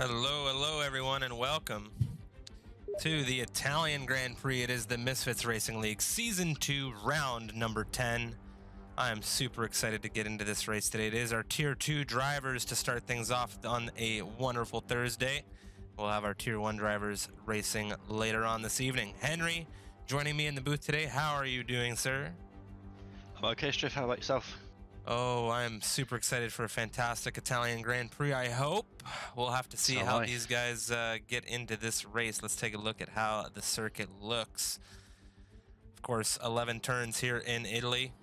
Hello everyone, and welcome to the Italian Grand Prix. It is the Misfits Racing League Season 2, round number 10. I am super excited to get into this race today. It is our Tier 2 drivers to start things off on a wonderful Thursday. We'll have our Tier 1 drivers racing later on this evening. Henry, joining me in the booth today. How are you doing, sir? I'm okay, Striff. How about yourself? Oh, I'm super excited for a fantastic Italian Grand Prix, I hope. We'll have to see how these guys get into this race. Let's take a look at how the circuit looks. Of course, 11 turns here in Italy.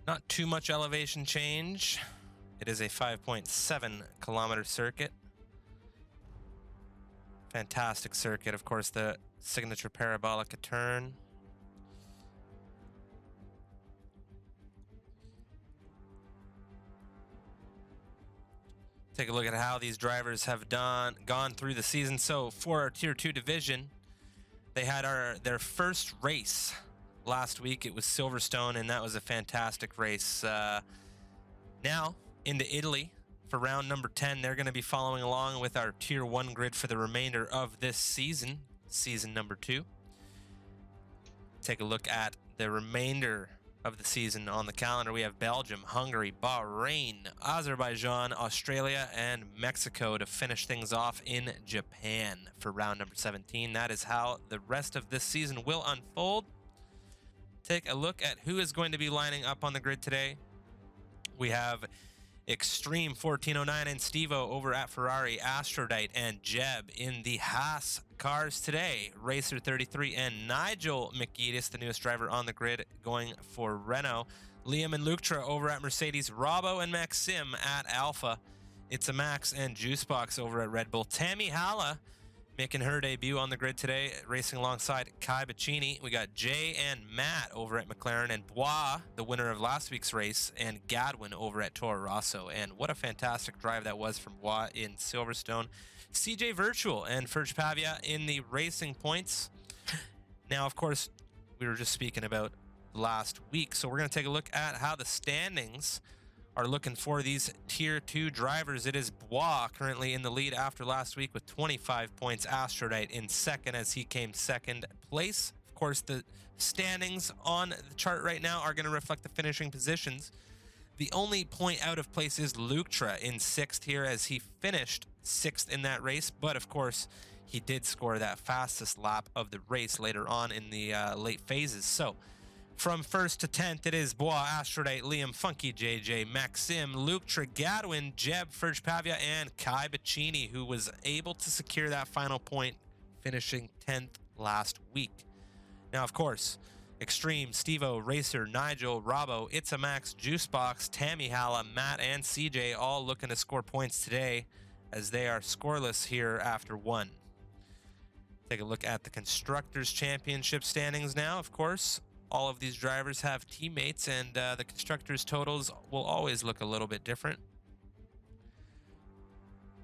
Not too much elevation change. It is a 5.7 kilometer circuit. Fantastic circuit. Of course, the signature parabolic turn. Take a look at how these drivers have gone through the season. So for our Tier 2 division, they had their first race last week. It was Silverstone, and that was a fantastic race. Now into Italy for round number 10. They're going to be following along with our Tier 1 grid for the remainder of this season, season number 2. Take a look at the remainder of the season on the calendar. We have Belgium, Hungary, Bahrain, Azerbaijan, Australia, and Mexico to finish things off in Japan for round number 17. That is how the rest of this season will unfold. Take a look at who is going to be lining up on the grid today. We have Extreme 1409 and Stevo over at Ferrari, Aphrodite and Jeb in the Haas cars today. Racer 33 and Nigel McGeadis, the newest driver on the grid, going for Renault. Liam and Luktra over at Mercedes. Robbo and Maxim at Alpha. It's a Max and Juicebox over at Red Bull. Tammy Halla making her debut on the grid today, racing alongside Kai Bacchini. We got Jay and Matt over at McLaren, and Bois, the winner of last week's race, and Gadwin over at Toro Rosso. And what a fantastic drive that was from Bois in Silverstone. CJ Virtual and Ferg Pavia in the racing points. Now, of course, we were just speaking about last week, so we're going to take a look at how the standings are looking for these Tier 2 drivers. It is Bois currently in the lead after last week with 25 points. Aphrodite in second as he came second place. Of course, the standings on the chart right now are going to reflect the finishing positions. The only point out of place is Luktra in sixth here as he finished sixth in that race. But of course, he did score that fastest lap of the race later on in the late phases. So from 1st to 10th, it is Bois, Aphrodite, Liam, Funky JJ, Maxim, Luktra, Gadwin, Jeb, Ferg Pavia, and Kai Bacchini, who was able to secure that final point, finishing 10th last week. Now, of course, Extreme, Stevo, Racer, Nigel, Robbo, It's a Max, Juicebox, Tammy Halla, Matt, and CJ all looking to score points today as they are scoreless here after one. Take a look at the Constructors' Championship standings now, of course. All of these drivers have teammates, and the constructors' totals will always look a little bit different.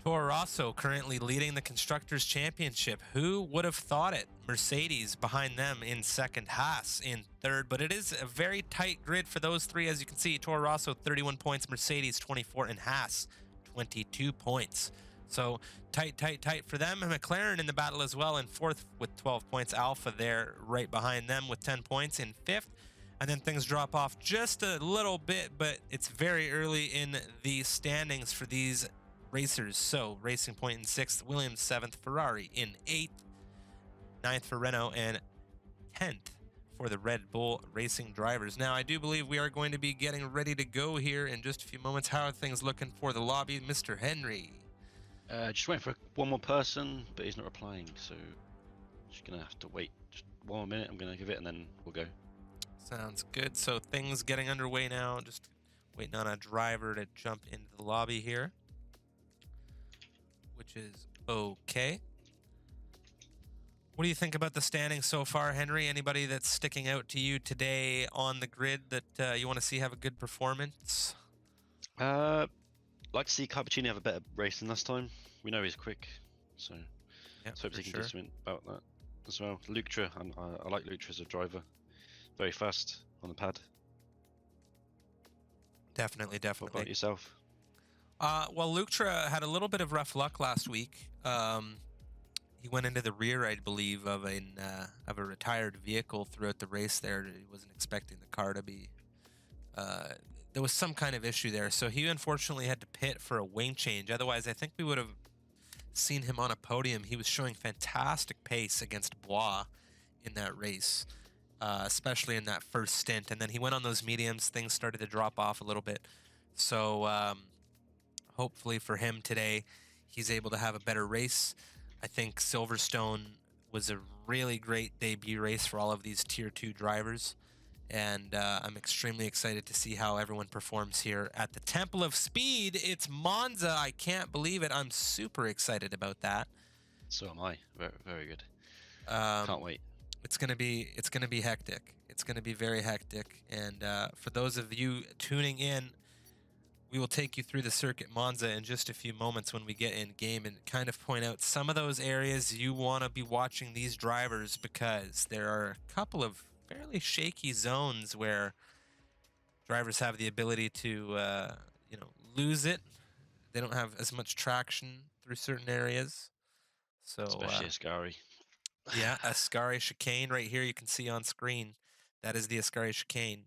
Toro Rosso currently leading the Constructors' Championship. Who would have thought it? Mercedes behind them in second, Haas in third, but it is a very tight grid for those three. As you can see, Toro Rosso 31 points, Mercedes 24, and Haas 22 points. So tight for them. And McLaren in the battle as well in fourth with 12 points. Alpha there right behind them with 10 points in fifth. And then things drop off just a little bit, but it's very early in the standings for these racers. So Racing Point in sixth, Williams seventh, Ferrari in eighth, ninth for Renault, and 10th for the Red Bull Racing drivers. Now, I do believe we are going to be getting ready to go here in just a few moments. How are things looking for the lobby, Mr. Henry? Just waiting for one more person, but he's not replying, so just gonna have to wait just one more minute. I'm gonna give it, and then we'll go. Sounds good. So things getting underway now. Just waiting on a driver to jump into the lobby here, which is okay. What do you think about the standings so far, Henry? Anybody that's sticking out to you today on the grid that you want to see have a good performance? Like to see Cappuccini have a better race than last time. We know he's quick, so Yep, hope they can do something about that as well. Luktra, I like Luktra as a driver. Very fast on the pad. Definitely. What about yourself? Well, Luktra had a little bit of rough luck last week. He went into the rear, I believe, of a retired vehicle throughout the race. There, he wasn't expecting the car to be. There was some kind of issue there, so he unfortunately had to pit for a wing change. Otherwise, I think we would have seen him on a podium. He was showing fantastic pace against Bois in that race, especially in that first stint. And then he went on those mediums. Things started to drop off a little bit. So hopefully for him today, he's able to have a better race. I think Silverstone was a really great debut race for all of these Tier 2 drivers. And I'm extremely excited to see how everyone performs here at the Temple of Speed. It's Monza. I can't believe it. I'm super excited about that. So am I. Very, very good. Um, Can't wait. It's gonna be hectic. It's gonna be very hectic. And for those of you tuning in, we will take you through the circuit Monza in just a few moments when we get in game and kind of point out some of those areas you want to be watching these drivers, because there are a couple of fairly shaky zones where drivers have the ability to lose it. They don't have as much traction through certain areas. So Especially Ascari. yeah, Ascari chicane right here you can see on screen. That is the Ascari chicane.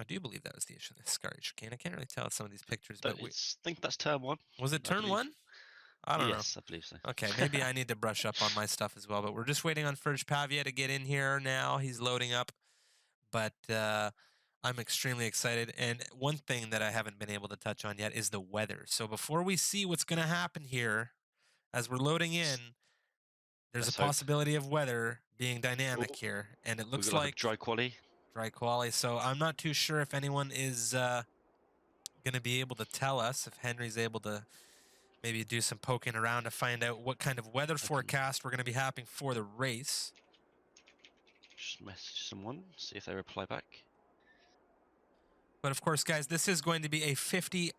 I do believe that was the Ascari chicane. I can't really tell some of these pictures, but I think that's turn 1. was it I turn believe. 1? I don't know. Yes, I believe so. Okay, maybe I need to brush up on my stuff as well. But we're just waiting on Ferge Pavia to get in here now. He's loading up. But I'm extremely excited. And one thing that I haven't been able to touch on yet is the weather. So before we see what's going to happen here, as we're loading in, there's Let's a possibility of weather being dynamic here. And it We've looks got like a dry quali. dry quali. So I'm not too sure if anyone is going to be able to tell us, if Henry's able to maybe do some poking around to find out what kind of weather forecast we're going to be having for the race. Just message someone, see if they reply back. But of course, guys, this is going to be a 50%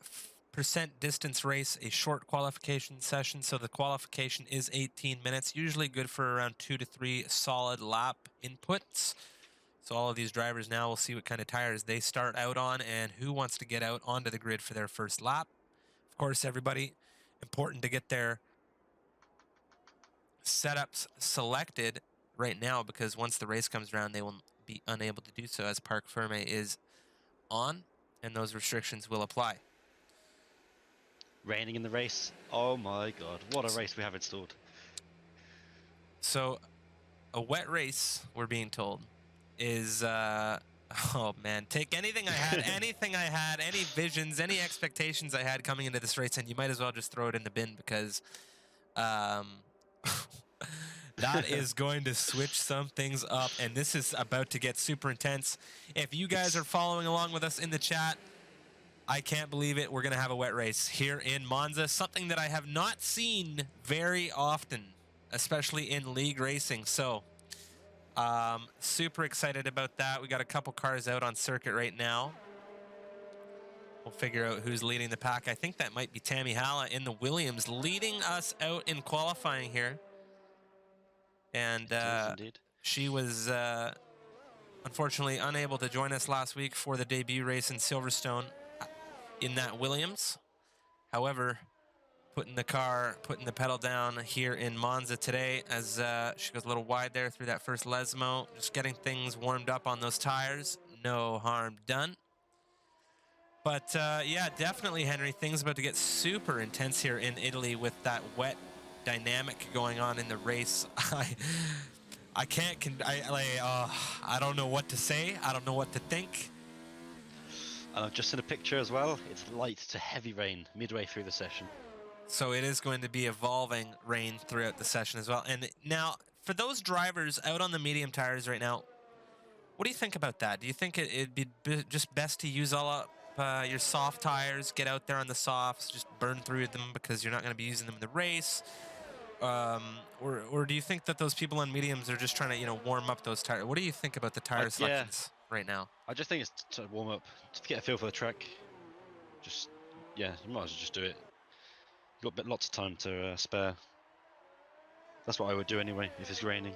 distance race, a short qualification session. So the qualification is 18 minutes, usually good for around 2 to 3 solid lap inputs. So all of these drivers now will see what kind of tires they start out on and who wants to get out onto the grid for their first lap. Of course, everybody, important to get their setups selected right now, because once the race comes around, they will be unable to do so as Parc Ferme is on, and those restrictions will apply. Raining in the race. Oh my god, what a race we have installed. So a wet race, we're being told, is oh man, take anything I had, any visions, any expectations I had coming into this race, and you might as well just throw it in the bin, because that is going to switch some things up, and this is about to get super intense. If you guys are following along with us in the chat, I can't believe it. We're going to have a wet race here in Monza, something that I have not seen very often, especially in league racing. So super excited about that. We got a couple cars out on circuit right now. We'll figure out who's leading the pack. I think that might be Tammy Halla in the Williams leading us out in qualifying here. And she was unfortunately unable to join us last week for the debut race in Silverstone in that Williams. However, putting the pedal down here in Monza today, as she goes a little wide there through that first Lesmo, just getting things warmed up on those tires. No harm done. But yeah, definitely, Henry, things about to get super intense here in Italy with that wet dynamic going on in the race. I don't know what to say. I don't know what to think. And I've just seen a picture as well. It's light to heavy rain midway through the session. So it is going to be evolving rain throughout the session as well. And now, for those drivers out on the medium tires right now, what do you think about that? Do you think it'd be just best to use all up your soft tires, get out there on the softs, just burn through them because you're not going to be using them in the race? Or do you think that those people on mediums are just trying to, warm up those tires? What do you think about the tire selections right now? I just think it's to warm up, to get a feel for the track. Just, yeah, you might as well just do it. You've got lots of time to spare. That's what I would do anyway, if it's raining.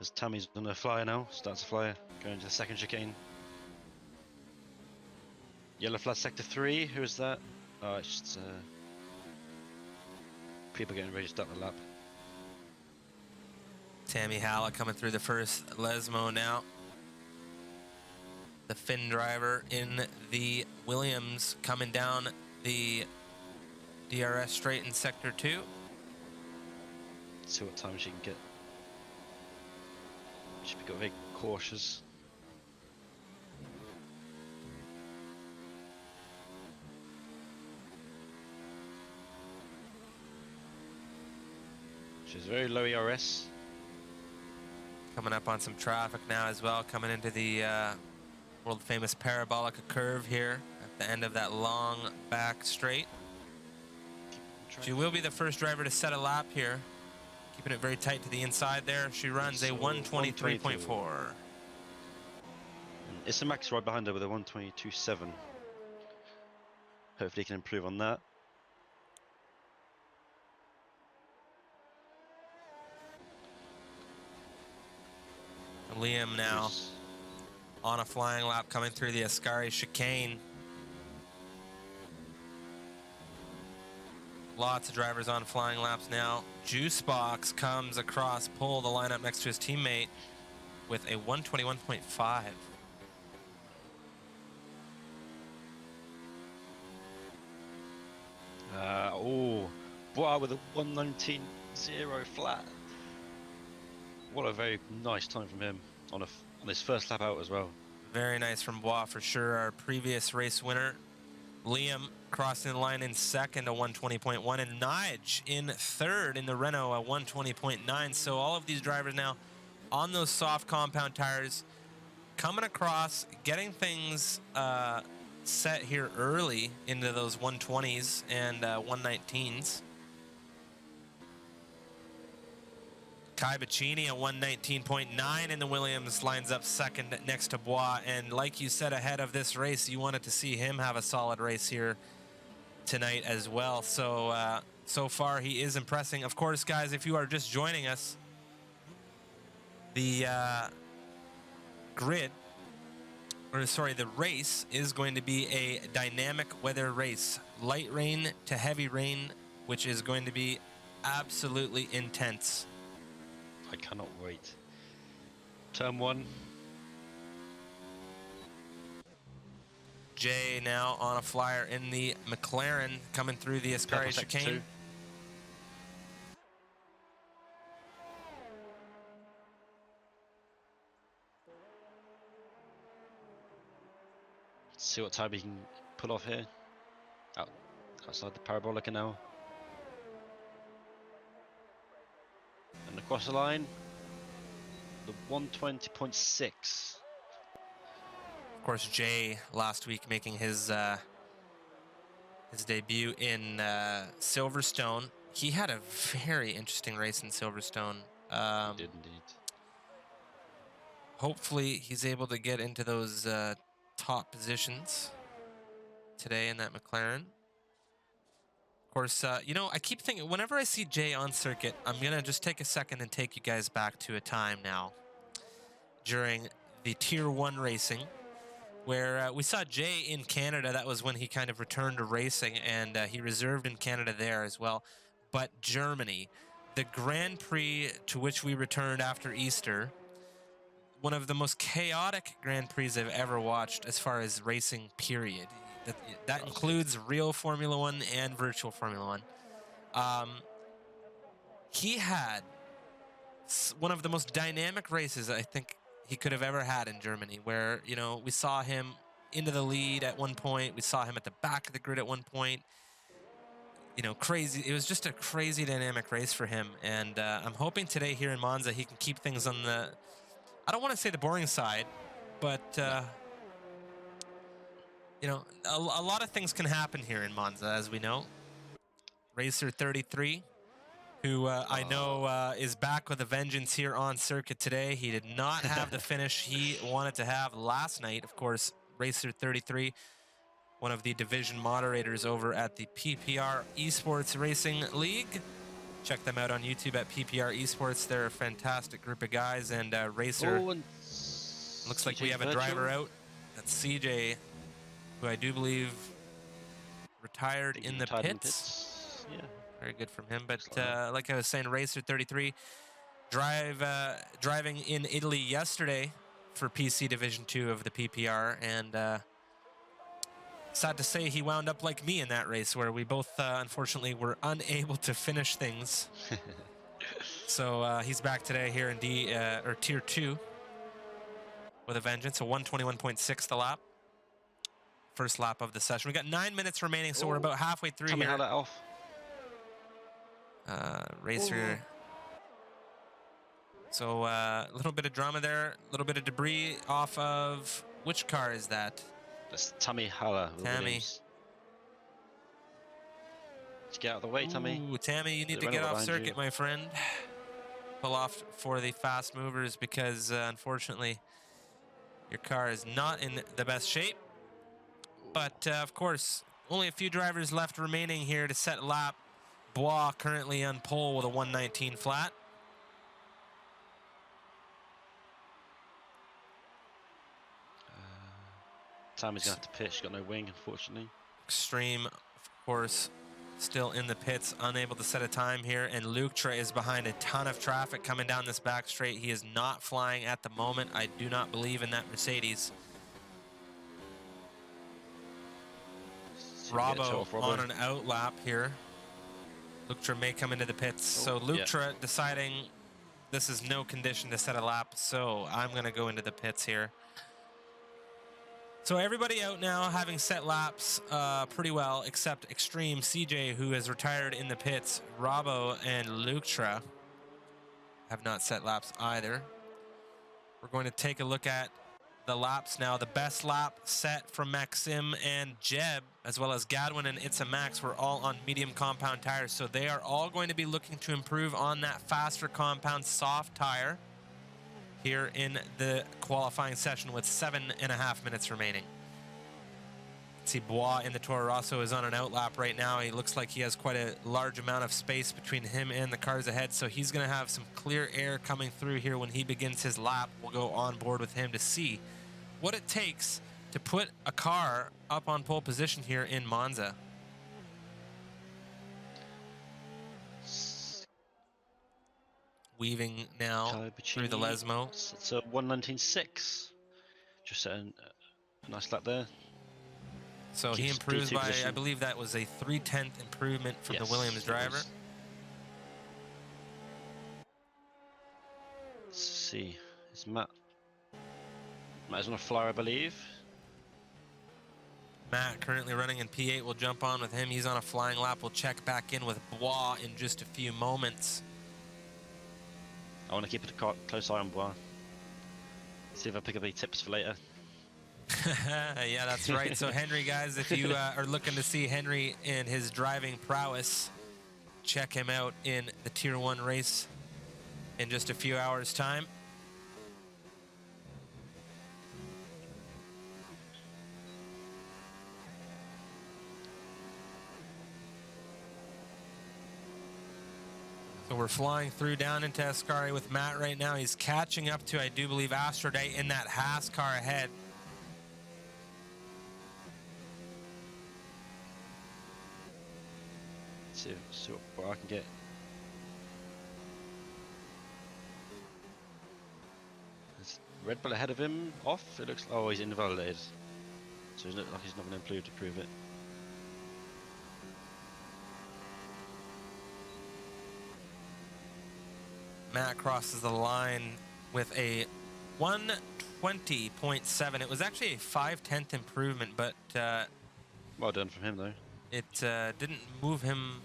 As Tammy's on a flyer now, starts a flyer, going to the second chicane. Yellow flag sector 3, who is that? Oh, it's just people getting ready to start the lap. Tammy Halla coming through the first Lesmo now. The Finn driver in the Williams coming down the DRS straight in sector 2. See what time she can get. Should be got very cautious. She's very low ERS. Coming up on some traffic now as well, coming into the world famous parabolic curve here at the end of that long back straight. She will be the first driver to set a lap here, keeping it very tight to the inside there. She runs a 123.4. It's a Max right behind her with a 122.7. Hopefully he can improve on that. Liam now on a flying lap coming through the Ascari chicane. Lots of drivers on flying laps now. Juicebox comes across pole the lineup next to his teammate with a 121.5. Oh, wow, with a 119.0 flat. What a very nice time from him on his first lap out as well. Very nice from Bois for sure. Our previous race winner, Liam, crossing the line in second, a 120.1, and Nige in third in the Renault, a 120.9. So all of these drivers now on those soft compound tires, coming across, getting things set here early into those 120s and 119s. Kai Bacchini, a 119.9 in the Williams, lines up second next to Bois. And like you said ahead of this race, you wanted to see him have a solid race here tonight as well. So, so far he is impressing. Of course, guys, if you are just joining us, the the race is going to be a dynamic weather race. Light rain to heavy rain, which is going to be absolutely intense. I cannot wait. Turn 1. Jay now on a flyer in the McLaren coming through the Ascari chicane. See what time he can pull off here. Outside the parabolic now. And across the line, the 120.6. Of course, Jay last week making his debut in Silverstone. He had a very interesting race in Silverstone. He did indeed. Hopefully, he's able to get into those top positions today in that McLaren. Of course, you know, I keep thinking, whenever I see Jay on circuit, I'm going to just take a second and take you guys back to a time now during the Tier 1 racing where we saw Jay in Canada. That was when he kind of returned to racing, and he reserved in Canada there as well. But Germany, the Grand Prix to which we returned after Easter, one of the most chaotic Grand Prix I've ever watched as far as racing, period. That includes real Formula One and virtual Formula One. He had one of the most dynamic races I think he could have ever had in Germany, where, you know, we saw him into the lead at one point. We saw him at the back of the grid at one point. You know, crazy. It was just a crazy dynamic race for him. And I'm hoping today here in Monza he can keep things on the, I don't want to say the boring side, but you know, a lot of things can happen here in Monza, as we know. Racer 33, who I know is back with a vengeance here on circuit today. He did not have the finish he wanted to have last night. Of course, Racer 33, one of the division moderators over at the PPR Esports Racing League. Check them out on YouTube at PPR Esports. They're a fantastic group of guys. And Racer, Oh, and looks like we CJ have a Virtual. driver out. That's CJ, who I do believe retired Think he in the retired pits. Yeah. Very good from him. But Looks like that. like I was saying, Racer 33 driving in Italy yesterday for PC Division 2 of the PPR, and sad to say he wound up like me in that race, where we both unfortunately were unable to finish things. So he's back today here in Tier 2 with a vengeance, a 121.6 the lap. First lap of the session. We got 9 minutes remaining, so we're about halfway through Tell me here. how that off. Racer. So a little bit of drama there, a little bit of debris off of, which car is that? That's Tammy Haller. Tammy. Just get out of the way, Tammy. Ooh, Tammy, you need to There's a get Renault off behind circuit, you. my friend. Pull off for the fast movers because unfortunately your car is not in the best shape. But of course, only a few drivers left remaining here to set lap. Bois currently on pole with a 119 flat. Tammy's going to have to pit. She's got no wing, unfortunately. Extreme, of course, still in the pits, unable to set a time here. And Luketra is behind a ton of traffic coming down this back straight. He is not flying at the moment. I do not believe in that Mercedes. Robbo on an out lap here. Luketra may come into the pits. So Luketra deciding this is no condition to set a lap. So I'm going to go into the pits here. So everybody out now, having set laps pretty well, except Extreme CJ, who has retired in the pits. Robbo and Luketra have not set laps either. We're going to take a look at the laps now. The best lap set from Maxim and Jeb, as well as Gadwin and Itza Max, were all on medium compound tires. So they are all going to be looking to improve on that faster compound soft tire here in the qualifying session with 7.5 minutes remaining. See Bois in the Toro Rosso is on an outlap right now. He looks like he has quite a large amount of space between him and the cars ahead, so he's going to have some clear air coming through here when he begins his lap. We'll go on board with him to see what it takes to put a car up on pole position here in Monza. Weaving now through the Lesmo. It's a 119.6. Just setting a nice lap there. So he improves by, I believe that was a 3/10 improvement from the Williams driver. Let's see. It's Matt. Matt is on a flyer, I believe. Matt currently running in P8. We'll jump on with him. He's on a flying lap. We'll check back in with Bois in just a few moments. I want to keep a close eye on Bois. See if I pick up any tips for later. Yeah, that's right. So Henry, guys, if you are looking to see Henry and his driving prowess, check him out in the Tier 1 race in just a few hours' time. So we're flying through down into Ascari with Matt right now. He's catching up to, I do believe, Astrodight in that Haas car ahead. See what I can get. Is Red Bull ahead of him off? It looks. Oh, he's invalidated. So he's not going to improve to prove it. Matt crosses the line with a 120.7. It was actually a 5/10 improvement, but well done from him, though. It didn't move him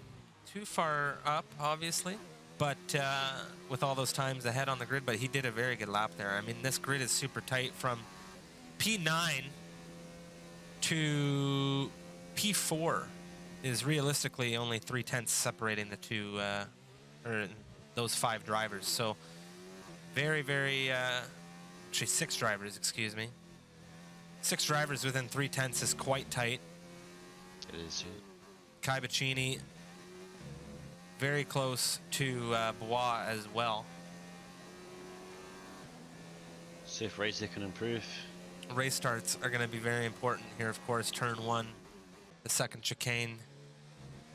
too far up, obviously, but with all those times ahead on the grid, but he did a very good lap there. I mean, this grid is super tight from P9 to P4 is realistically only 3/10 separating the two, or those 5 drivers. So very, very, actually 6 drivers, excuse me. 6 drivers within 3/10 is quite tight. It is. Kai Bacchini very close to Bois as well. See if Racer can improve. Race starts are going to be very important here, of course. Turn 1, the second chicane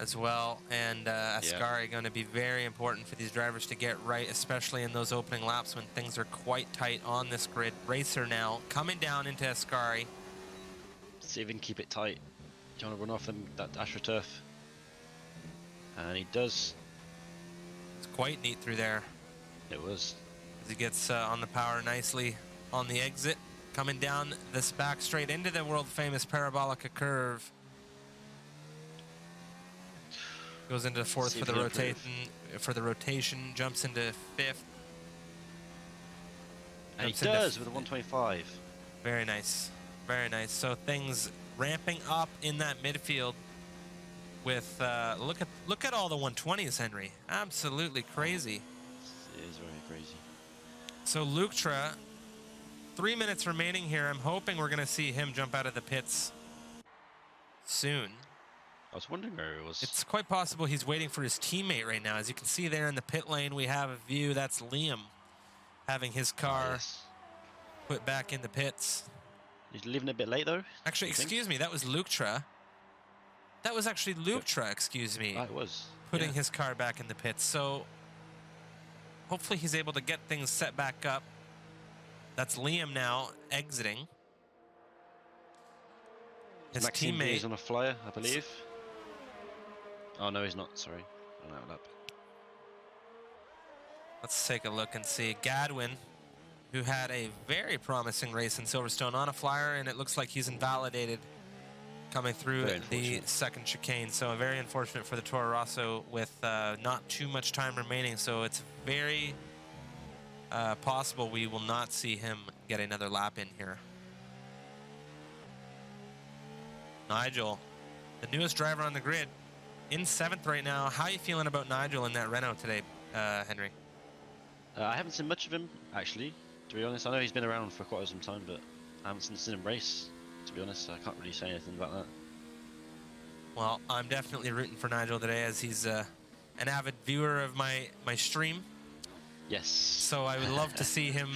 as well, and Ascari going to be very important for these drivers to get right, especially in those opening laps when things are quite tight on this grid. Racer now coming down into Ascari. See if he can keep it tight. Do you want to run off that AstroTurf? And he does. It's quite neat through there. It was. As he gets on the power nicely on the exit, coming down this back straight into the world famous Parabolica curve. Goes into fourth for the rotation, jumps into fifth. And he does with a 125. Very nice, very nice. So things ramping up in that midfield with look at all the 120s, Henry. Absolutely crazy. It is very crazy. So Luktra, 3 minutes remaining here. I'm hoping we're going to see him jump out of the pits soon. I was wondering where he was. It's quite possible he's waiting for his teammate right now. As you can see there in the pit lane, we have a view. That's Liam having his car put back in the pits. He's leaving a bit late, though. Actually, excuse me, that was Luktra. That was actually Luktra, excuse me. It was. Putting his car back in the pits. So hopefully he's able to get things set back up. That's Liam now exiting. His teammate is on a flyer, I believe. Oh, no, he's not. Sorry. On that lap. Let's take a look and see. Gadwin, who had a very promising race in Silverstone on a flyer, and it looks like he's invalidated coming through the second chicane. So very unfortunate for the Toro Rosso with not too much time remaining. So it's very possible we will not see him get another lap in here. Nigel, the newest driver on the grid, in seventh right now. How are you feeling about Nigel in that Renault today, Henry? I haven't seen much of him, actually, to be honest. I know he's been around for quite some time, but I haven't seen him race, to be honest. So I can't really say anything about that. Well, I'm definitely rooting for Nigel today, as he's an avid viewer of my stream. Yes. So I would love to see him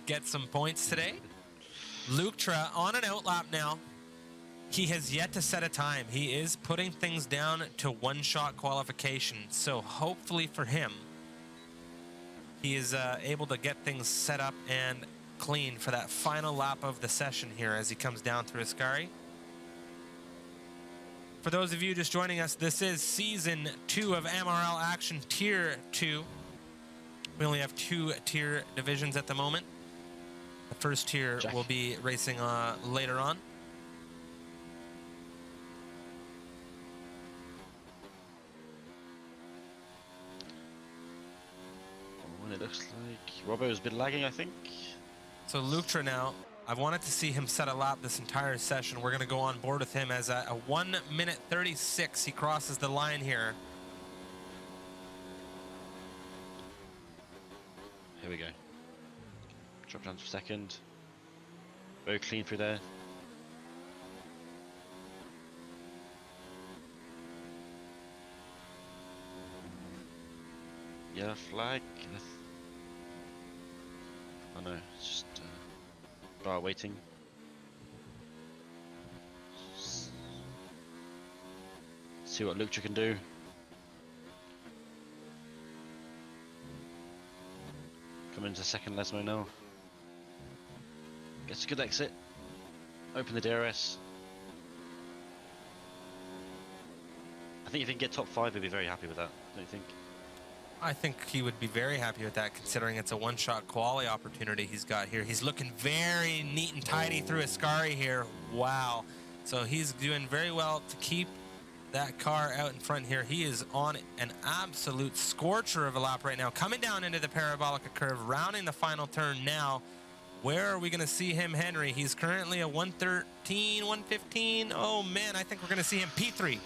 get some points today. Luktra on an outlap now. He has yet to set a time. He is putting things down to one-shot qualification. So hopefully for him, he is able to get things set up and clean for that final lap of the session here as he comes down through Ascari. For those of you just joining us, this is Season 2 of MRL Action Tier 2. We only have 2 tier divisions at the moment. The first tier will be racing later on. It looks like Robbo's been lagging, I think. So Luktra now, I've wanted to see him set a lap this entire session. We're going to go on board with him as a 1 minute 36. He crosses the line here. Here we go. Drop down for second. Very clean through there. Yellow flag. Oh no, it's just bar waiting. See what Luktra can do. Coming into second Lesmo now. Gets a good exit. Open the DRS. I think if he can get top 5, he'll be very happy with that, don't you think? I think he would be very happy with that, considering it's a one-shot quali opportunity he's got here. He's looking very neat and tidy through Ascari here. Wow. So he's doing very well to keep that car out in front here. He is on an absolute scorcher of a lap right now. Coming down into the Parabolica curve, rounding the final turn now. Where are we going to see him, Henry? He's currently a 113, 115. Oh, man, I think we're going to see him P3.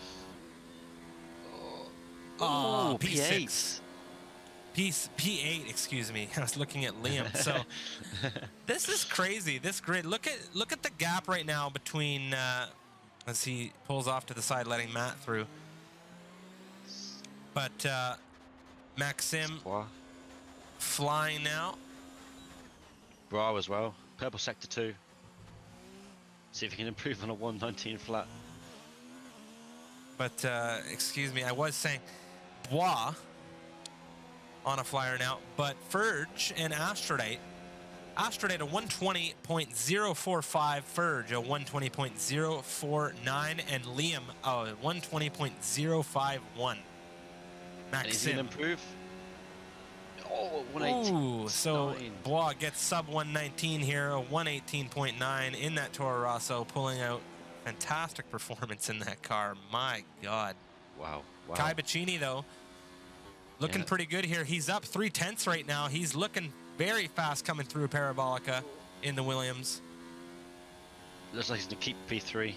Oh, P6. P8, excuse me. I was looking at Liam. So this is crazy. This grid. Look at the gap right now between as he pulls off to the side, letting Matt through. But Maxim Bois. flying now. Bra as well. Purple sector 2. See if he can improve on a 119 flat. But excuse me, I was saying Bois on a flyer now, but Ferge and Astrodite a 120.045, Ferge a 120.049, and Liam a 120.051. And is he going to improve? Oh, 118. Ooh, so Bois gets sub 119 here, a 118.9 in that Toro Rosso, pulling out fantastic performance in that car. My God. Wow. Kai Bacchini, though, looking pretty good here. He's up 0.3 right now. He's looking very fast coming through Parabolica in the Williams. Looks like he's going to keep P3.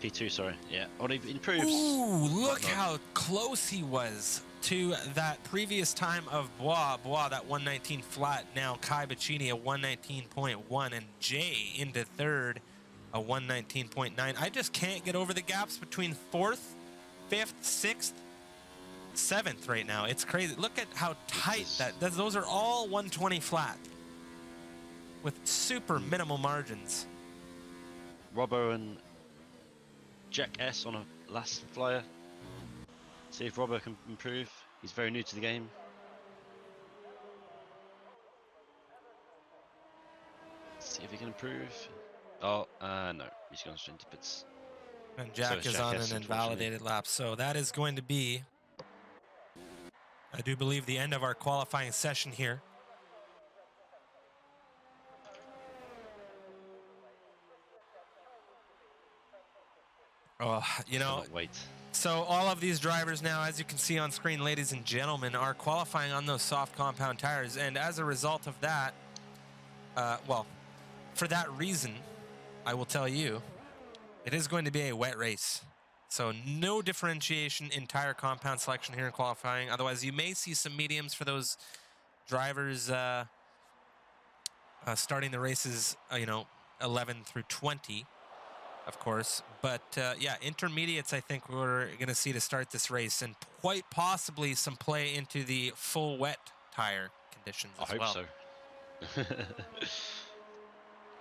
P2, sorry. Yeah. Oh, he improves. Ooh, look how close he was to that previous time of Bois, that 119 flat. Now Kai Bacchini a 119.1, and Jay into third, a 119.9. I just can't get over the gaps between 4th, 5th, 6th, 7th right now. It's crazy. Look at how tight those are all 120 flat with super minimal margins. Robbo and Jack S on a last flyer. See if Robbo can improve. He's very new to the game. See if he can improve. Oh, no. He's gone straight into pits. And Jack is on an invalidated lap. So that is going to be, I do believe, the end of our qualifying session here. Oh, you know, wait. So all of these drivers now, as you can see on screen, ladies and gentlemen, are qualifying on those soft compound tires. And as a result of that, well, for that reason, I will tell you, it is going to be a wet race. So no differentiation in tire compound selection here in qualifying. Otherwise, you may see some mediums for those drivers starting the races, 11 through 20. Of course, but yeah, intermediates I think we're going to see to start this race, and quite possibly some play into the full wet tire conditions as well. I hope so.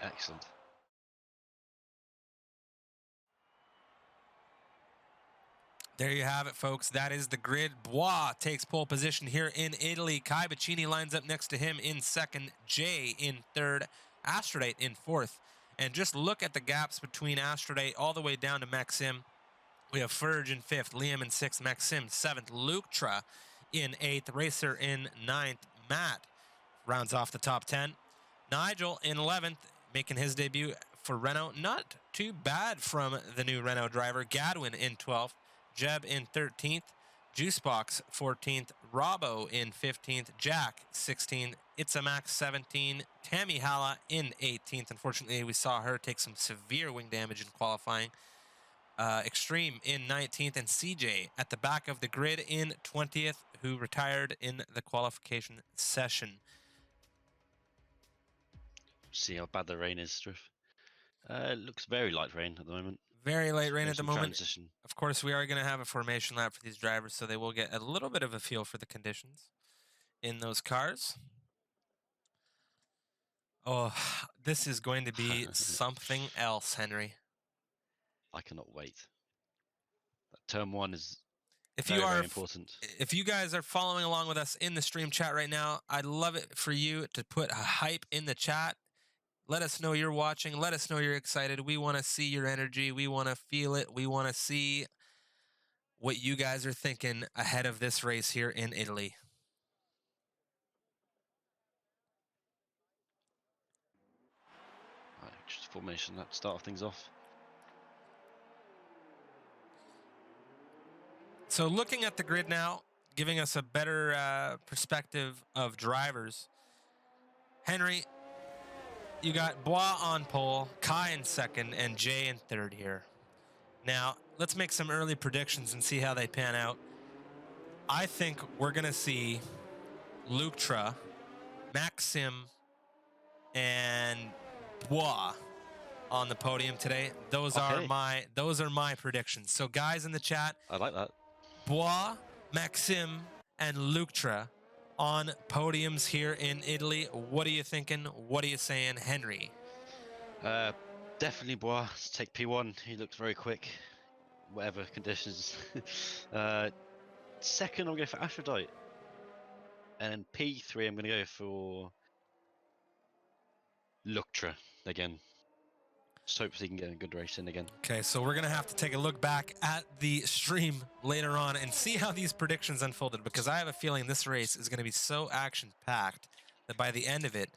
Excellent. There you have it, folks. That is the grid. Bois takes pole position here in Italy. Kai Bacchini lines up next to him in second. Jay in third. Astrodite in fourth. And just look at the gaps between Astrodite all the way down to Maxim. We have Ferge in 5th, Liam in 6th, Maxim 7th, Lutra in 8th, Racer in 9th, Matt rounds off the top 10. Nigel in 11th, making his debut for Renault. Not too bad from the new Renault driver. Gadwin in 12th, Jeb in 13th, Juicebox 14th, Robbo in 15th, Jack 16th, Itzamax 17th, Tammy Halla in 18th. Unfortunately, we saw her take some severe wing damage in qualifying. Extreme in 19th, and CJ at the back of the grid in 20th, who retired in the qualification session. See how bad the rain is, Striff. It looks very light rain at the moment. Very light rain at the moment. Transition. Of course, we are going to have a formation lap for these drivers, so they will get a little bit of a feel for the conditions in those cars. Oh, this is going to be something else, Henry. I cannot wait. That turn 1 is very important. If you guys are following along with us in the stream chat right now, I'd love it for you to put a hype in the chat. Let us know you're watching. Let us know you're excited. We want to see your energy. We want to feel it. We want to see what you guys are thinking ahead of this race here in Italy. Right, just formation that start things off. So looking at the grid now, giving us a better perspective of drivers. Henry, you got Bois on pole, Kai in second, and Jay in third here. Now, let's make some early predictions and see how they pan out. I think we're going to see Lutra, Maxim, and Bois on the podium today. Those are my predictions. So guys in the chat, I like that. Bois, Maxim, and Luctra on podiums here in Italy. What are you thinking? What are you saying, Henry? Definitely Bois to take P1. He looks very quick, whatever conditions. Second, I'm going for Aphrodite. And then P3, I'm going to go for Luctra again. Just hope he can get a good race in again. Okay, so we're going to have to take a look back at the stream later on and see how these predictions unfolded, because I have a feeling this race is going to be so action-packed that by the end of it,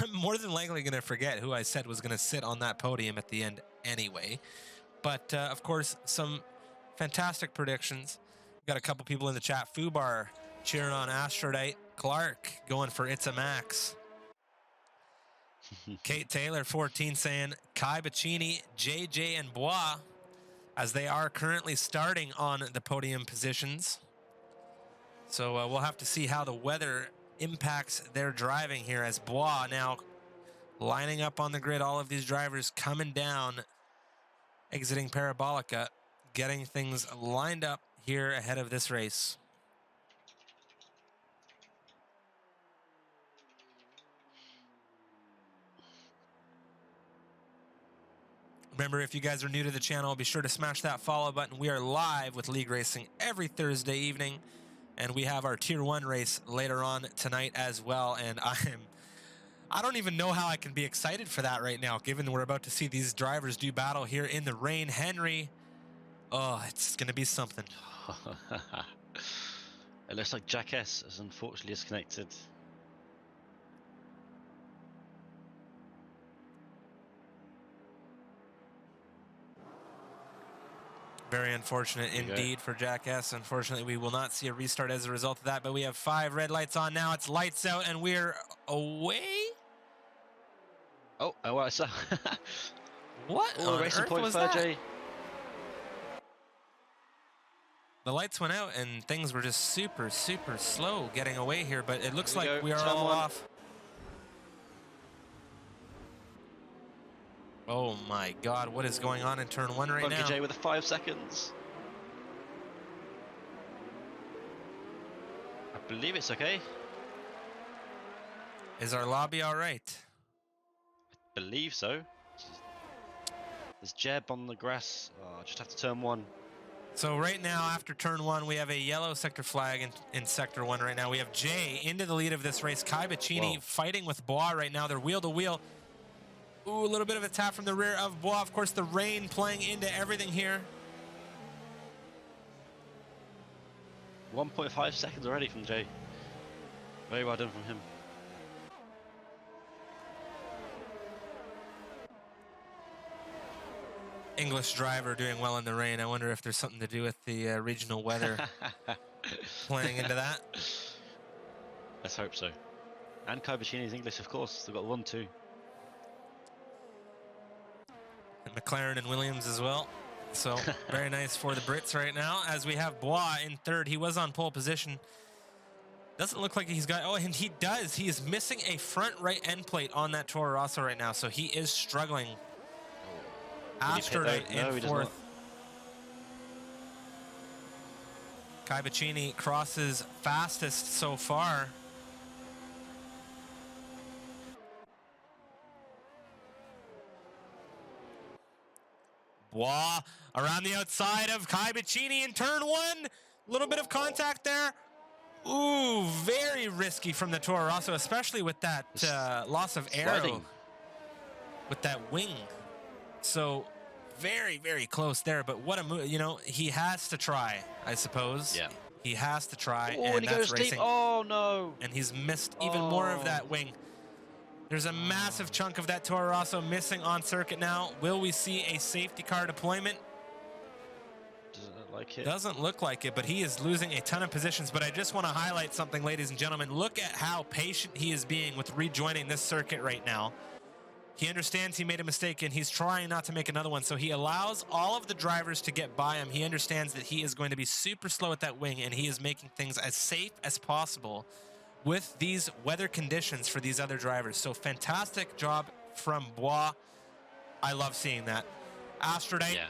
I'm more than likely going to forget who I said was going to sit on that podium at the end anyway. But, of course, some fantastic predictions. We've got a couple people in the chat. Fubar cheering on Aphrodite. Clark going for It's a Max. Kate Taylor, 14, saying Kai Bacchini, JJ, and Bois, as they are currently starting on the podium positions. So we'll have to see how the weather impacts their driving here, as Bois now lining up on the grid. All of these drivers coming down, exiting Parabolica, getting things lined up here ahead of this race. Remember, if you guys are new to the channel, be sure to smash that follow button. We are live with League Racing every Thursday evening, and we have our Tier 1 race later on tonight as well. And I don't even know how I can be excited for that right now, given we're about to see these drivers do battle here in the rain. Henry, oh, it's going to be something. It looks like Jack S is unfortunately disconnected. Very unfortunate indeed for Jack S. Unfortunately, we will not see a restart as a result of that, but we have 5 red lights on now. It's lights out, and we're away? Oh, well, so what all on racing earth point was for that? Jay. The lights went out, and things were just super, super slow getting away here, but it looks like we are Turn all one. off. Oh my God, what is going on in turn 1 right Funky now? Jay with 5 seconds. I believe it's okay. Is our lobby all right? Believe so. There's Jeb on the grass. Oh, I just have to turn 1. So right now, after turn 1, we have a yellow sector flag in sector 1 right now. We have Jay into the lead of this race. Kai Bacchini fighting with Bois right now. They're wheel to wheel. Ooh, a little bit of a tap from the rear of Bois. Of course, the rain playing into everything here. 1.5 seconds already from Jay. Very well done from him. English driver doing well in the rain. I wonder if there's something to do with the regional weather playing into that. Let's hope so. And Kai Bacchini's English, of course. They've got 1, 2. And McLaren and Williams as well. So very nice for the Brits right now, as we have Bois in third. He was on pole position. Doesn't look like he's got, oh, and he does. He is missing a front right end plate on that Toro Rosso right now, so he is struggling. Aphrodite in fourth. Kai Bacchini crosses fastest so far. Bois around the outside of Kai Bacchini in turn 1. A little bit of contact there. Ooh, very risky from the Toro Rosso, especially with that loss of aero with that wing. So very, very close there, but what a move. You know, he has to try, I suppose. Yeah. He has to try, Oh, and he that's goes racing. deep. Oh, no. And he's missed even more of that wing. There's a massive chunk of that Toro Rosso missing on circuit now. Will we see a safety car deployment? Doesn't look like it. Doesn't look like it, but he is losing a ton of positions. But I just want to highlight something, ladies and gentlemen. Look at how patient he is being with rejoining this circuit right now. He understands he made a mistake, and he's trying not to make another one. So he allows all of the drivers to get by him. He understands that he is going to be super slow at that wing, and he is making things as safe as possible with these weather conditions for these other drivers. So fantastic job from Bois. I love seeing that. Aphrodite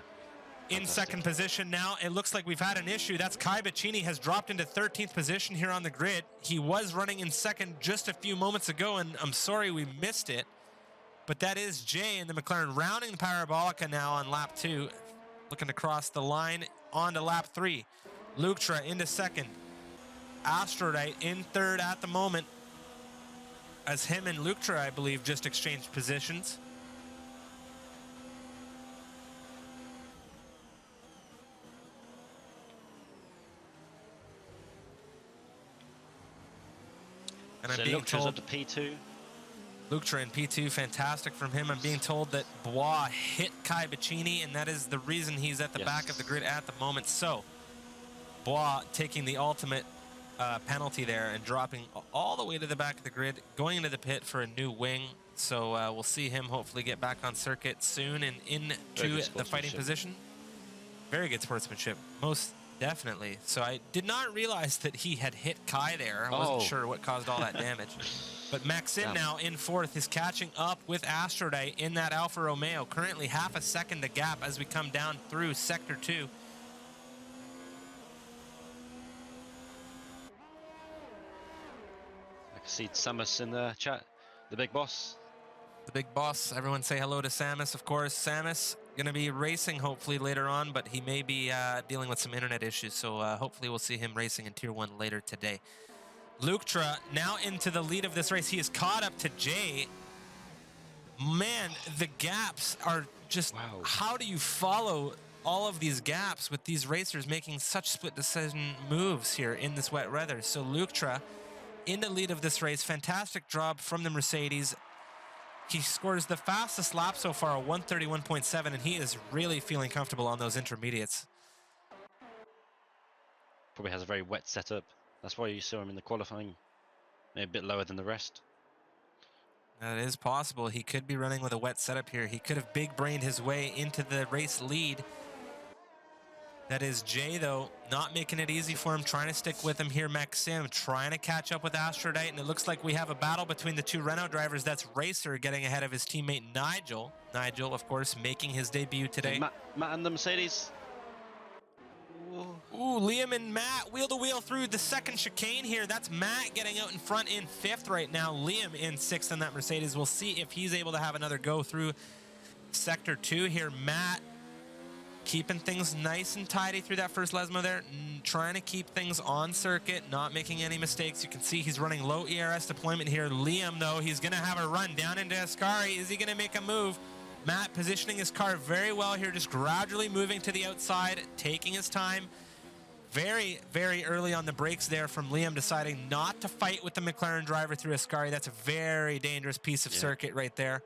in second position now. It looks like we've had an issue. That's Kai Bacchini has dropped into 13th position here on the grid. He was running in second just a few moments ago, and I'm sorry we missed it. But that is Jay in the McLaren rounding the Parabolica now on lap 2. Looking to cross the line onto lap 3. Luktra into second. Astrolite in third at the moment, as him and Luktra, I believe, just exchanged positions. And I'm being told up to P2. Luktra in P2, fantastic from him. I'm being told that Bois hit Kai Bacchini, and that is the reason he's at the back of the grid at the moment. So Bois taking the ultimate penalty there and dropping all the way to the back of the grid, going into the pit for a new wing. So we'll see him hopefully get back on circuit soon and into the fighting position. Very good sportsmanship, most definitely. So I did not realize that he had hit Kai there. I wasn't sure what caused all that damage. But Maxim now in fourth is catching up with Astrolite in that Alfa Romeo. Currently half a second the gap as we come down through sector 2. I can see Samus in the chat, the big boss. The big boss. Everyone say hello to Samus, of course. Samus going to be racing hopefully later on, but he may be dealing with some internet issues, so hopefully we'll see him racing in Tier 1 later today. Luktra now into the lead of this race. He is caught up to Jay. Man, the gaps are just... Wow. How do you follow all of these gaps with these racers making such split decision moves here in this wet weather? So Luktra in the lead of this race. Fantastic job from the Mercedes. He scores the fastest lap so far, a 131.7, and he is really feeling comfortable on those intermediates. Probably has a very wet setup. That's why you saw him in the qualifying, maybe a bit lower than the rest. That is possible. He could be running with a wet setup here. He could have big-brained his way into the race lead. That is Jay, though, not making it easy for him, trying to stick with him here. Maxim trying to catch up with Astrolite, and it looks like we have a battle between the two Renault drivers. That's Racer getting ahead of his teammate Nigel. Nigel, of course, making his debut today. Matt and the Mercedes. Ooh, Liam and Matt wheel-to-wheel through the second chicane here. That's Matt getting out in front in 5th right now. Liam in 6th on that Mercedes. We'll see if he's able to have another go through Sector 2 here. Matt keeping things nice and tidy through that first Lesmo there, trying to keep things on circuit, not making any mistakes. You can see he's running low ERS deployment here. Liam, though, he's going to have a run down into Ascari. Is he going to make a move? Matt positioning his car very well here, just gradually moving to the outside, taking his time. Very, very early on the brakes there from Liam, deciding not to fight with the McLaren driver through Ascari. That's a very dangerous piece of circuit right there.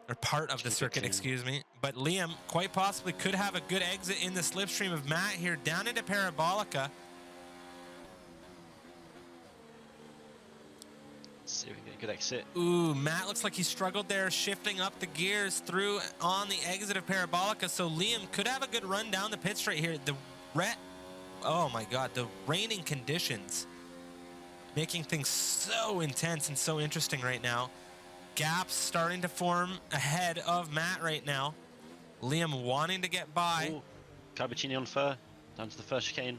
Or part of the circuit, excuse me. But Liam quite possibly could have a good exit in the slipstream of Matt here down into Parabolica. Let's see if we can get a good exit. Ooh, Matt looks like he struggled there, shifting up the gears through on the exit of Parabolica. So Liam could have a good run down the pit straight here. Oh my God, the raining conditions making things so intense and so interesting right now. Gaps starting to form ahead of Matt right now. Liam wanting to get by. Kai Bacchini on fur, down to the first chicane.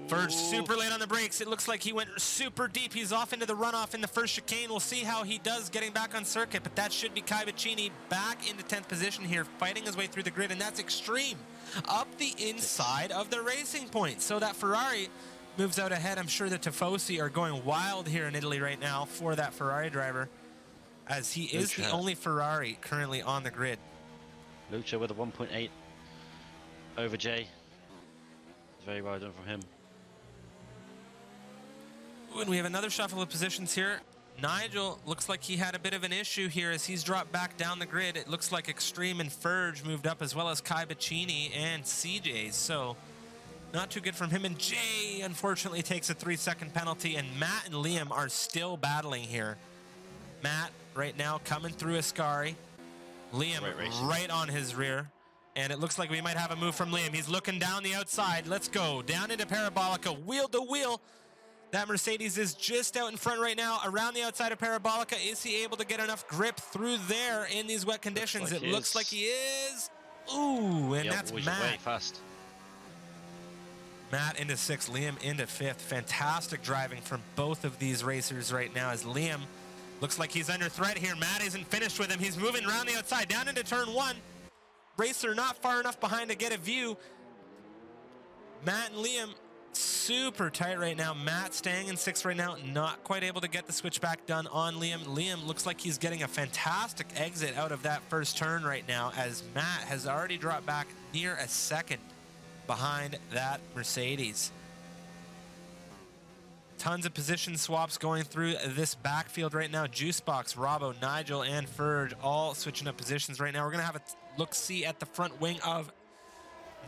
Verge super late on the brakes. It looks like he went super deep. He's off into the runoff in the first chicane. We'll see how he does getting back on circuit, but that should be Kai Bacchini back into 10th position here, fighting his way through the grid, and that's extreme. Up the inside of the racing point. So that Ferrari moves out ahead. I'm sure the Tifosi are going wild here in Italy right now for that Ferrari driver, as he is the only Ferrari currently on the grid. Lucha with a 1.8 over Jay. Very well done from him. Ooh, and we have another shuffle of positions here. Nigel looks like he had a bit of an issue here as he's dropped back down the grid. It looks like Extreme and Ferge moved up, as well as Kai Bacchini and CJ. So not too good from him. And Jay, unfortunately, takes a 3-second penalty. And Matt and Liam are still battling here. Matt right now coming through Ascari. Liam right on his rear. And it looks like we might have a move from Liam. He's looking down the outside. Let's go. Down into Parabolica. Wheel to wheel. That Mercedes is just out in front right now, around the outside of Parabolica. Is he able to get enough grip through there in these wet conditions? It looks like he is. Ooh, and that's Matt. Way fast. Matt into 6th, Liam into 5th. Fantastic driving from both of these racers right now as Liam looks like he's under threat here. Matt isn't finished with him. He's moving around the outside, down into turn 1. Racer not far enough behind to get a view. Matt and Liam super tight right now. Matt staying in 6th right now, not quite able to get the switchback done on Liam. Liam looks like he's getting a fantastic exit out of that first turn right now as Matt has already dropped back near a 2nd behind that Mercedes. Tons of position swaps going through this backfield right now. Juicebox, Robbo, Nigel, and Ferg all switching up positions right now. We're going to have a look-see at the front wing of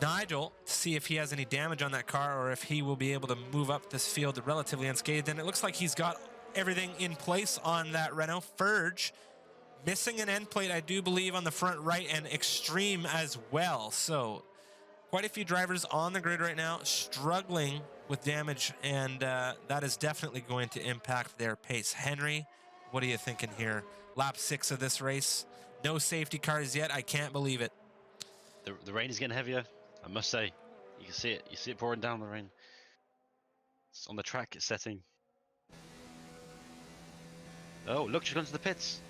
Nigel to see if he has any damage on that car or if he will be able to move up this field relatively unscathed. And it looks like he's got everything in place on that Renault. Ferg missing an end plate, I do believe, on the front right, and Extreme as well. So quite a few drivers on the grid right now struggling with damage, and that is definitely going to impact their pace. Henry, what are you thinking here? Lap 6 of this race. No safety cars yet. I can't believe it. The rain is getting heavier, I must say. You can see it. You see it pouring down, the rain. It's on the track, it's setting. Oh, look, she's gone to the pits.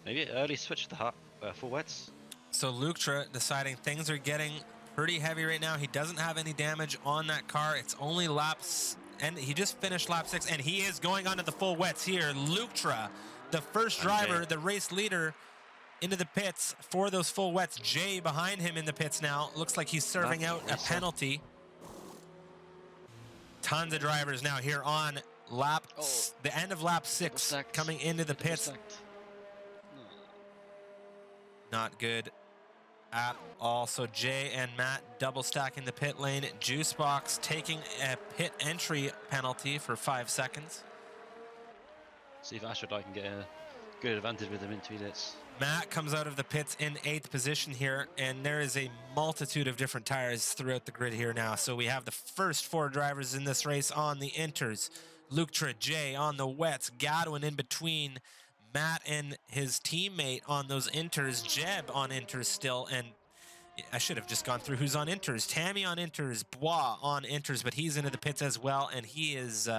Maybe an early switch to the full wets. So Luktra deciding things are getting pretty heavy right now. He doesn't have any damage on that car. It's only laps, and he just finished lap 6, and he is going onto the full wets here. Luktra, the first driver, the race leader, into the pits for those full wets. Jay behind him in the pits now. Looks like he's serving out a penalty. Tons of drivers now here on the end of lap 6 coming into the pits. Not good at all. So Jay and Matt double stacking the pit lane. Juicebox taking a pit entry penalty for 5 seconds. See if Ashford can get a good advantage with him in 2 minutes. Matt comes out of the pits in 8th position here, and there is a multitude of different tires throughout the grid here now. So we have the first 4 drivers in this race on the inters. Luktra, Jay on the wets, Godwin in between Matt and his teammate on those inters, Jeb on inters still, and I should have just gone through who's on inters. Tammy on inters, Bois on inters, but he's into the pits as well, and he is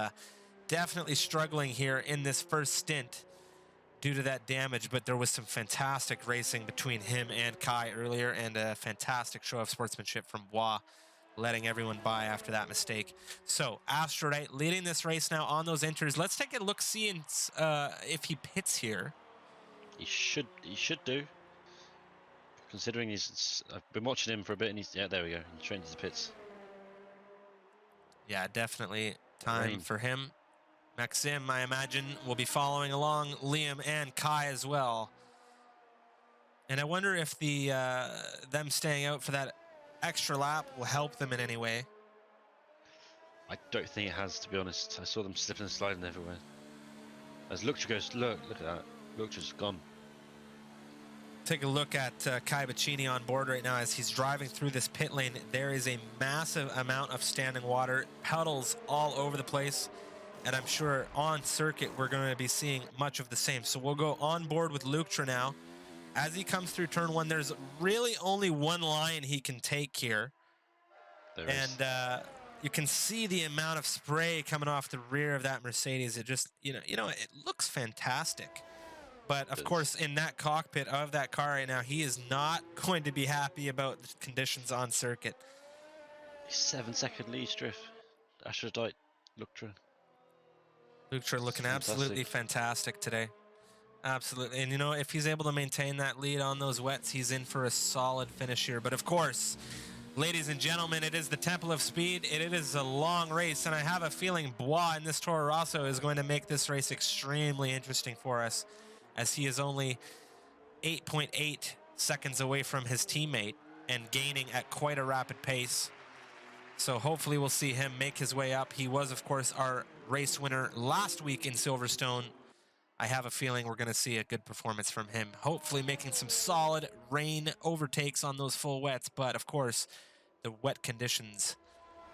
definitely struggling here in this first stint due to that damage, but there was some fantastic racing between him and Kai earlier, and a fantastic show of sportsmanship from Bois, letting everyone by after that mistake. So Astrolite leading this race now on those inters. Let's take a look, see if he pits here. He should do, considering I've been watching him for a bit, and yeah, there we go, he's straight into the pits. Yeah, definitely time for him. Maxim, I imagine, will be following along, Liam and Kai as well. And I wonder if them staying out for that extra lap will help them in any way. I don't think it has, to be honest. I saw them slipping and sliding everywhere. As Luktra goes, look at that. Luktra's gone. Take a look at Kai Bacchini on board right now as he's driving through this pit lane. There is a massive amount of standing water, puddles all over the place. And I'm sure on circuit, we're going to be seeing much of the same. So we'll go on board with Luktra now. As he comes through turn 1, there's really only one line he can take here. You can see the amount of spray coming off the rear of that Mercedes. It just, it looks fantastic. But of course, in that cockpit of that car right now, he is not going to be happy about the conditions on circuit. 7-second lead drift. Aphrodite, Luktra. Luktra looking absolutely fantastic today. Absolutely. And, if he's able to maintain that lead on those wets, he's in for a solid finish here. But, of course, ladies and gentlemen, it is the Temple of Speed. It is a long race, and I have a feeling Bois in this Toro Rosso is going to make this race extremely interesting for us, as he is only 8.8 seconds away from his teammate and gaining at quite a rapid pace. So hopefully we'll see him make his way up. He was, of course, our race winner last week in Silverstone. I have a feeling we're going to see a good performance from him. Hopefully making some solid rain overtakes on those full wets. But, of course, the wet conditions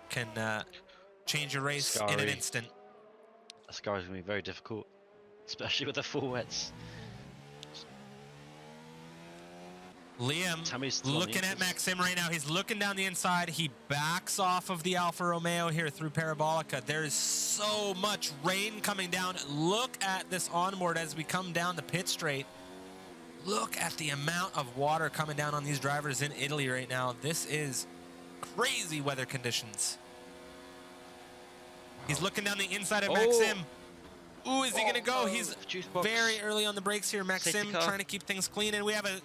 can change your race in an Ascari. instant. Ascari's going to be very difficult, especially with the full wets. Liam Tammy's still on the looking at inside. Maxim right now. He's looking down the inside. He backs off of the Alfa Romeo here through Parabolica. There is so much rain coming down. Look at this onboard as we come down the pit straight. Look at the amount of water coming down on these drivers in Italy right now. This is crazy weather conditions. He's looking down the inside of Maxim. Ooh, is he going to go? He's juice box. very early on the brakes here. Maxim trying to keep things clean, and we have a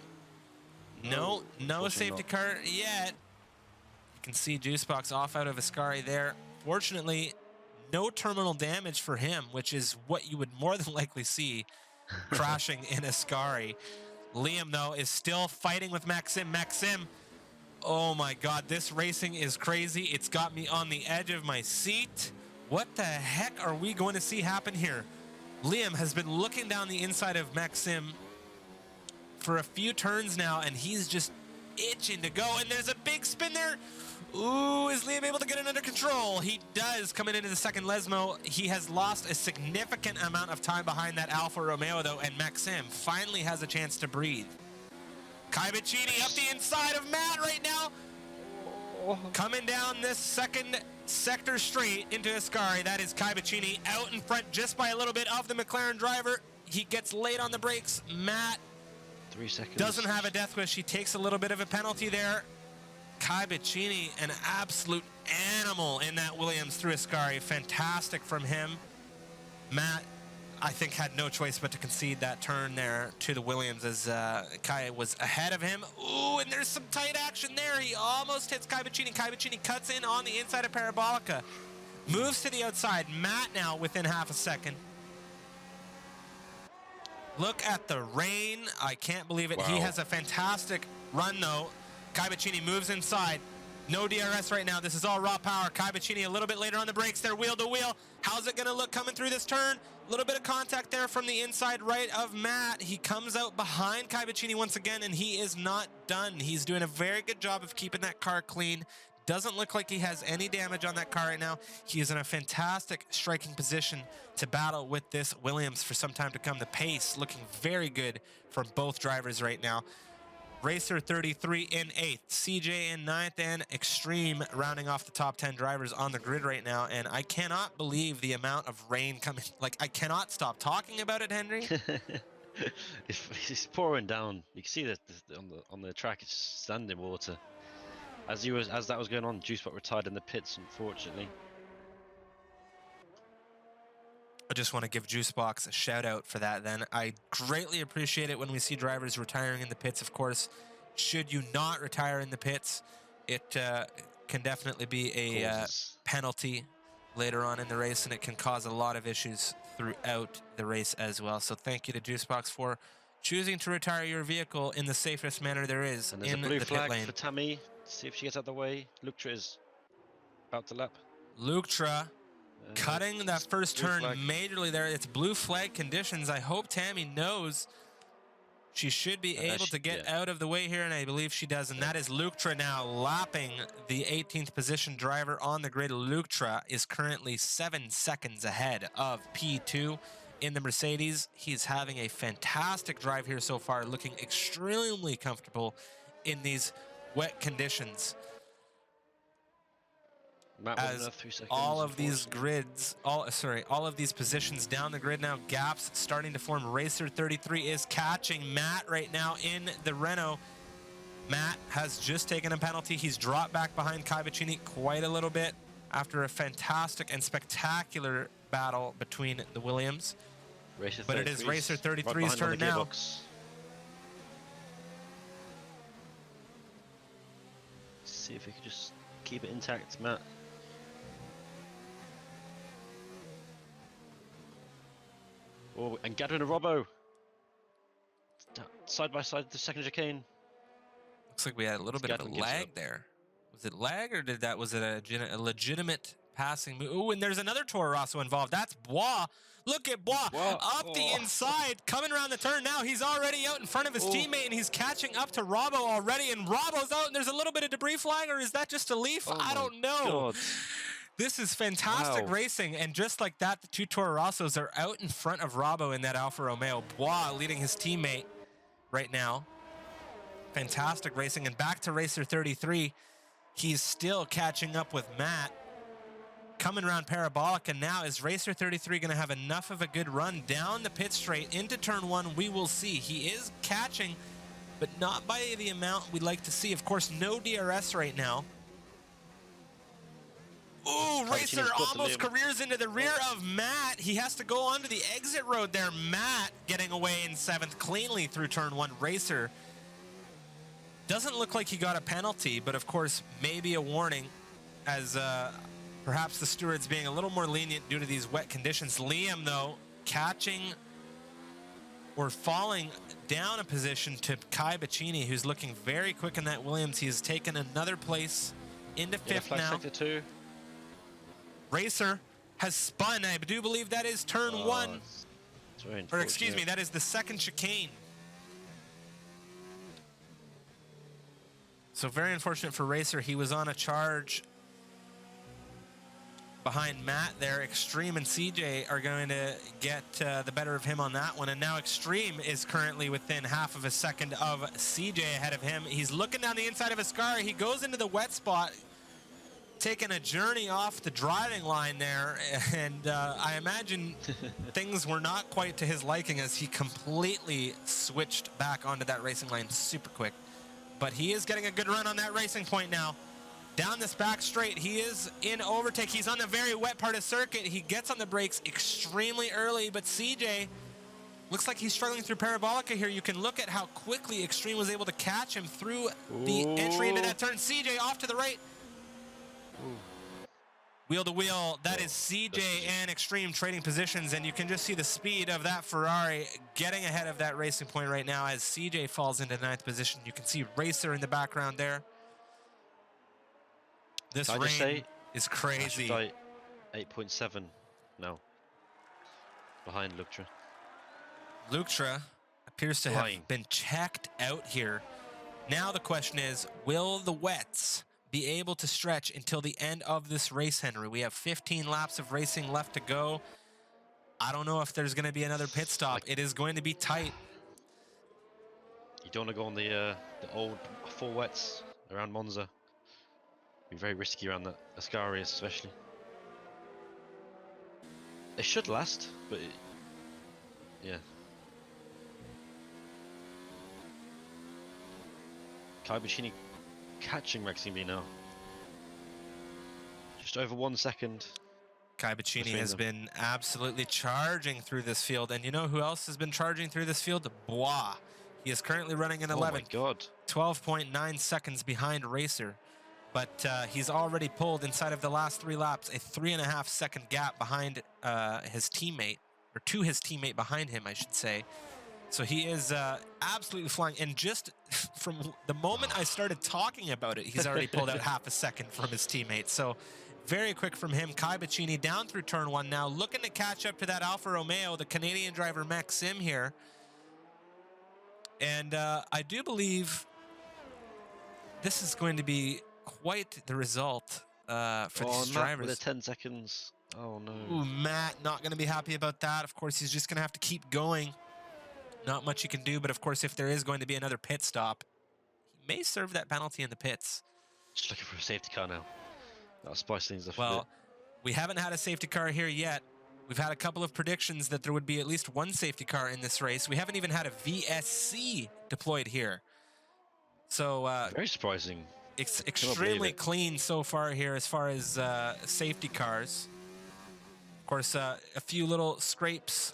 no safety car yet. You can see Juicebox off out of Ascari there. Fortunately, no terminal damage for him, which is what you would more than likely see crashing in Ascari. Liam, though, is still fighting with Maxim. Maxim, oh my God, this racing is crazy. It's got me on the edge of my seat. What the heck are we going to see happen here? Liam has been looking down the inside of Maxim for a few turns now, and he's just itching to go, and there's a big spin there. Ooh, is Liam able to get it under control? He does, coming into the second Lesmo. He has lost a significant amount of time behind that Alfa Romeo, though, and Maxim finally has a chance to breathe. Kai Bicini up the inside of Matt right now. Coming down this second sector straight into Ascari. That is Kai Bicini out in front just by a little bit of the McLaren driver. He gets late on the brakes. Matt 3 seconds. doesn't have a death wish. He takes a little bit of a penalty there. Kai Bicini, an absolute animal in that Williams through Ascari. Fantastic from him. Matt, I think, had no choice but to concede that turn there to the Williams as Kai was ahead of him. Ooh, and there's some tight action there. He almost hits Kai Bicini. Kai Bicini cuts in on the inside of Parabolica. Moves to the outside. Matt now within half a second. Look at the rain. I can't believe it. Wow. He has a fantastic run, though. Kai Bicini moves inside. No DRS right now. This is all raw power. Kai Bicini a little bit later on the brakes. They're wheel to wheel. How's it going to look coming through this turn? A little bit of contact there from the inside right of Matt. He comes out behind Kai Bicini once again, and he is not done. He's doing a very good job of keeping that car clean. Doesn't look like he has any damage on that car right now. He is in a fantastic striking position to battle with this Williams for some time to come. The pace looking very good from both drivers right now. Racer 33 in 8th, CJ in 9th, and Extreme rounding off the top 10 drivers on the grid right now. And I cannot believe the amount of rain coming. Like, I cannot stop talking about it, Henry. It's pouring down. You can see that on the track it's standing water. As that was going on, Juicebot retired in the pits, unfortunately. I just want to give Juicebox a shout out for that then. I greatly appreciate it when we see drivers retiring in the pits. Of course, should you not retire in the pits, it can definitely be a penalty later on in the race, and it can cause a lot of issues throughout the race as well. So thank you to Juicebox for choosing to retire your vehicle in the safest manner there is in the pit lane. And there's a blue flag for Tammy. See if she gets out of the way. Luktra is about to lap. Luktra cutting that first turn majorly there. It's blue flag conditions. I hope Tammy knows she should be able to get out of the way here, and I believe she does. And that is Luktra now lapping the 18th position driver on the grid. Luktra is currently 7 seconds ahead of P2 in the Mercedes. He's having a fantastic drive here so far, looking extremely comfortable in these wet conditions. As all of these grids, all of these positions down the grid now, gaps starting to form. Racer 33 is catching Matt right now in the Renault. Matt has just taken a penalty. He's dropped back behind Kai Bicini quite a little bit after a fantastic and spectacular battle between the Williams. But it is Racer 33's turn now. See if we can just keep it intact, Matt. Oh, and Gadwin and Robbo side by side the second chicane. Looks like we had a little bit of a lag there. Was it lag, or was it a legitimate passing move? Ooh, and there's another Toro Rosso involved. That's Bois. Look at Bois up the inside, coming around the turn now. He's already out in front of his teammate, and he's catching up to Robbo already, and Robbo's out, and there's a little bit of debris flying, or is that just a leaf? I don't know. God. This is fantastic Wow. racing, and just like that, the two Toro Rossos are out in front of Robbo in that Alfa Romeo. Bois leading his teammate right now. Fantastic racing, and back to Racer 33. He's still catching up with Matt. Coming around Parabolic, and now is Racer 33 going to have enough of a good run down the pit straight into turn one? We will see. He is catching, but not by the amount we'd like to see. Of course, no DRS right now. Ooh, Racer almost careers into the rear of Matt. He has to go onto the exit road there. Matt getting away in 7th cleanly through turn one. Racer doesn't look like he got a penalty, but of course, maybe a warning as perhaps the stewards being a little more lenient due to these wet conditions. Liam, though, catching or falling down a position to Kai Bacchini, who's looking very quick in that Williams. He has taken another place into 5th now. Sector 2. Racer has spun. I do believe that is turn one. Or excuse me, that is the second chicane. So very unfortunate for Racer. He was on a charge behind Matt there. Extreme and CJ are going to get the better of him on that one. And now Extreme is currently within half of a second of CJ ahead of him. He's looking down the inside of his car. He goes into the wet spot, taking a journey off the driving line there, and I imagine things were not quite to his liking as he completely switched back onto that racing line super quick. But he is getting a good run on that racing point now. Down this back straight, he is in overtake. He's on the very wet part of circuit. He gets on the brakes extremely early, but CJ looks like he's struggling through Parabolica here. You can look at how quickly Extreme was able to catch him through the entry into that turn. CJ off to the right. Wheel to wheel, that is CJ and Extreme trading positions, and you can just see the speed of that Ferrari getting ahead of that racing point right now as CJ falls into 9th position. You can see Racer in the background there. This rain is crazy. 8.7 now, behind Luktra. Luktra appears to have been checked out here. Now the question is, will the wets be able to stretch until the end of this race, Henry? We have 15 laps of racing left to go. I don't know if there's going to be another pit stop. It is going to be tight. You don't want to go on the old 4 wets around Monza. Be very risky around that Ascarius, especially. They should last, but yeah. Kai Bacchini catching Maxime now. Just over 1 second. Kai Bacchini has been absolutely charging through this field. And you know who else has been charging through this field? Bois. He is currently running in 11th. Oh my God. 12.9 seconds behind Racer. But he's already pulled inside of the last 3 laps a 3.5 second gap behind his teammate, or to his teammate behind him, I should say. So he is absolutely flying. And just from the moment I started talking about it, he's already pulled out half a second from his teammate. So very quick from him. Kai Bacchini down through turn one now, looking to catch up to that Alfa Romeo, the Canadian driver Maxime here. And I do believe this is going to be quite the result for these drivers. With the 10 seconds. Oh no. Ooh, Matt not going to be happy about that. Of course, he's just going to have to keep going. Not much he can do, but of course, if there is going to be another pit stop, he may serve that penalty in the pits. Just looking for a safety car now. That'll spice things up a Well, bit. we haven't had a safety car here yet. We've had a couple of predictions that there would be at least one safety car in this race. We haven't even had a VSC deployed here. So very surprising. It's extremely clean so far here as far as safety cars. Of course, a few little scrapes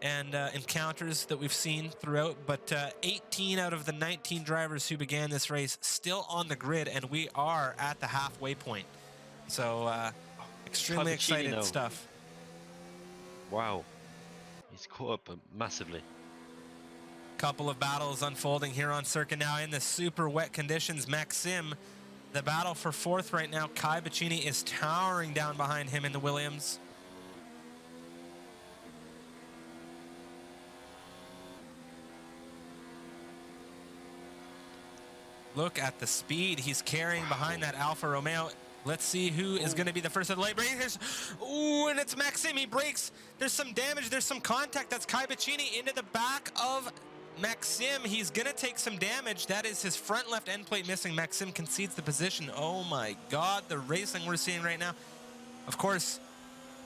and encounters that we've seen throughout, but 18 out of the 19 drivers who began this race still on the grid, and we are at the halfway point. So extremely exciting stuff. Wow. He's caught up massively. Couple of battles unfolding here on circuit now in the super wet conditions. Maxime, the battle for 4th right now. Kai Bacchini is towering down behind him in the Williams. Look at the speed he's carrying behind that Alfa Romeo. Let's see who is going to be the first of the late breakers. Ooh, and it's Maxim. He breaks. There's some damage. There's some contact. That's Kai Bacchini into the back of Maxim. He's going to take some damage. That is his front left end plate missing. Maxim concedes the position. Oh my God, the racing we're seeing right now. Of course,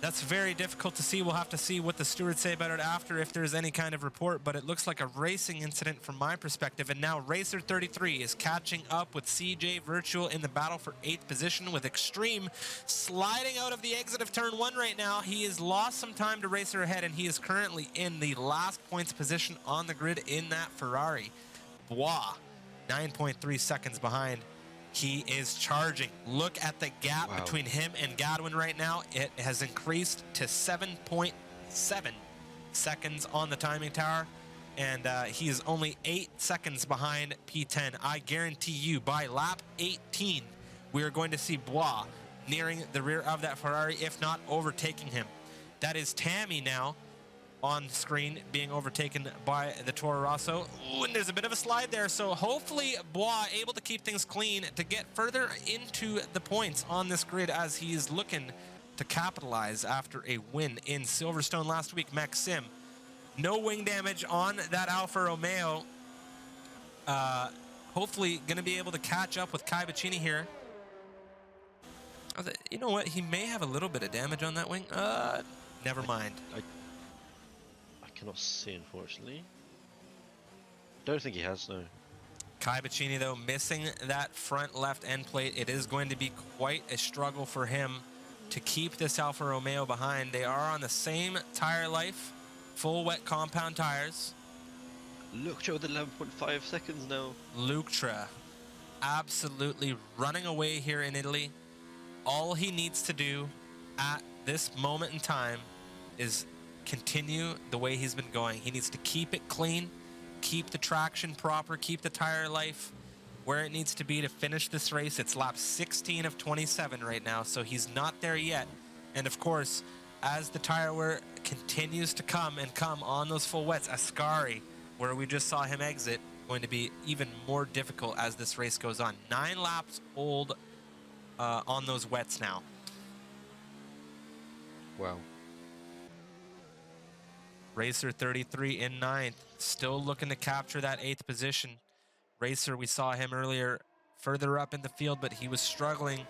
that's very difficult to see. We'll have to see what the stewards say about it after, if there's any kind of report, but it looks like a racing incident from my perspective. And now Racer 33 is catching up with CJ Virtual in the battle for 8th position, with Extreme sliding out of the exit of turn 1 right now. He has lost some time to Racer ahead, and he is currently in the last points position on the grid in that Ferrari. Bois, 9.3 seconds behind. He is charging. Look at the gap between him and Godwin right now. It has increased to 7.7 seconds on the timing tower, and he is only 8 seconds behind P10. I guarantee you, by lap 18, we are going to see Bois nearing the rear of that Ferrari, if not overtaking him. That is Tammy now on screen being overtaken by the Toro Rosso. Ooh, and there's a bit of a slide there, so hopefully Bois able to keep things clean to get further into the points on this grid, as he's looking to capitalize after a win in Silverstone last week. Maxim, no wing damage on that Alfa Romeo. Hopefully going to be able to catch up with Kai Bacchini here. You know what? He may have a little bit of damage on that wing. Never mind. I cannot see, unfortunately. Don't think he has, no. Kai Bacchini, though, missing that front left end plate. It is going to be quite a struggle for him to keep this Alfa Romeo behind. They are on the same tire life, full wet compound tires. Luke with 11.5 seconds now. Luchtra absolutely running away here in Italy. All he needs to do at this moment in time is continue the way he's been going. He needs to keep it clean, keep the traction proper, keep the tire life where it needs to be to finish this race. It's lap 16 of 27 right now, so he's not there yet. And of course, as the tire wear continues to come on those full wets, Ascari, where we just saw him exit, going to be even more difficult as this race goes on. 9 laps old on those wets now. Wow. Racer 33 in 9th, still looking to capture that 8th position. Racer, we saw him earlier further up in the field, but he was struggling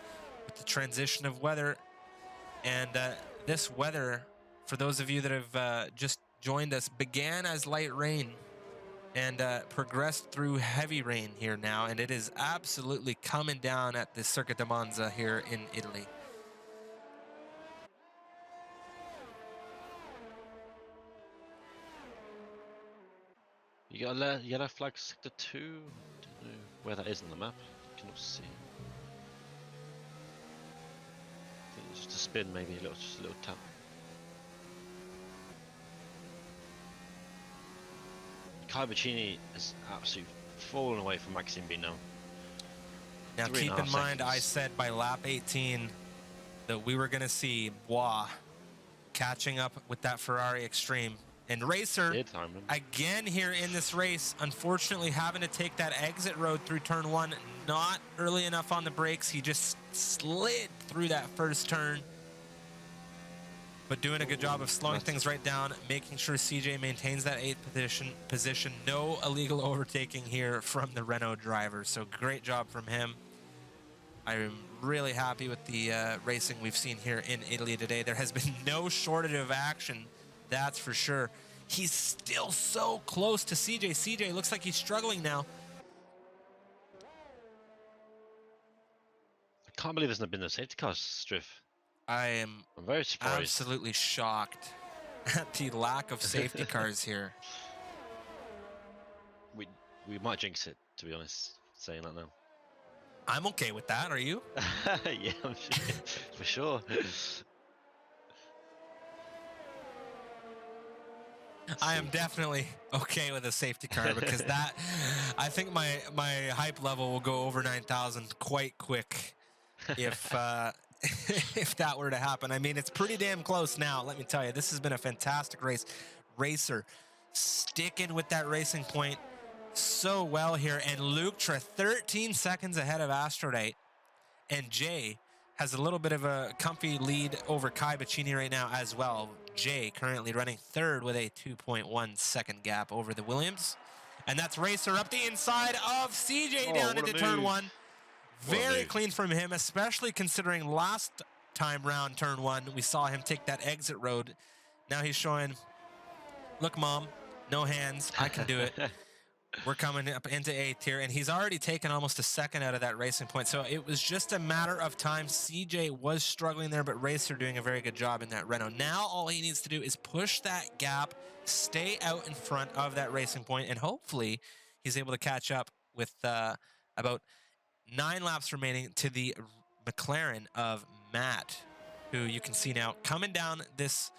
with the transition of weather. And this weather, for those of you that have just joined us, began as light rain and progressed through heavy rain here now. And it is absolutely coming down at the Circuit de Monza here in Italy. You got a yellow flag sector 2. Don't know where that is on the map. Cannot see. I think it's just a spin, maybe just a little tap. Kai Bacchini has absolutely fallen away from Maxim B now. Now keep in mind, I said by lap 18 that we were going to see Bois catching up with that Ferrari Extreme. And Racer, again here in this race, unfortunately having to take that exit road through turn 1, not early enough on the brakes. He just slid through that first turn. But doing a good job of slowing things right down, making sure CJ maintains that 8th position. No illegal overtaking here from the Renault driver. So great job from him. I'm really happy with the racing we've seen here in Italy today. There has been no shortage of action, that's for sure. He's still so close to CJ. CJ looks like he's struggling now. I can't believe there's not been a safety car, Striff. I'm very surprised. Absolutely shocked at the lack of safety cars here. We might jinx it, to be honest, saying that now. I'm okay with that. Are you? Yeah, I'm sure. For sure. I am definitely okay with a safety car, because that, I think my hype level will go over 9,000 quite quick if if that were to happen. I mean, it's pretty damn close now, let me tell you. This has been a fantastic race. Racer sticking with that racing point so well here, and Luchtra 13 seconds ahead of Astrodate, and Jay has a little bit of a comfy lead over Kai Bacchini right now as well. Jay currently running third with a 2.1 second gap over the Williams. And that's Racer up the inside of CJ down into turn one. Very clean from him, especially considering last time round turn one, we saw him take that exit road. Now he's showing, look, Mom, no hands, I can do it. We're coming up into 8th here, and he's already taken almost a second out of that racing point. So it was just a matter of time. CJ was struggling there, but Racer doing a very good job in that Renault. Now all he needs to do is push that gap, stay out in front of that racing point, and hopefully he's able to catch up with about 9 laps remaining to the McLaren of Matt, who you can see now coming down this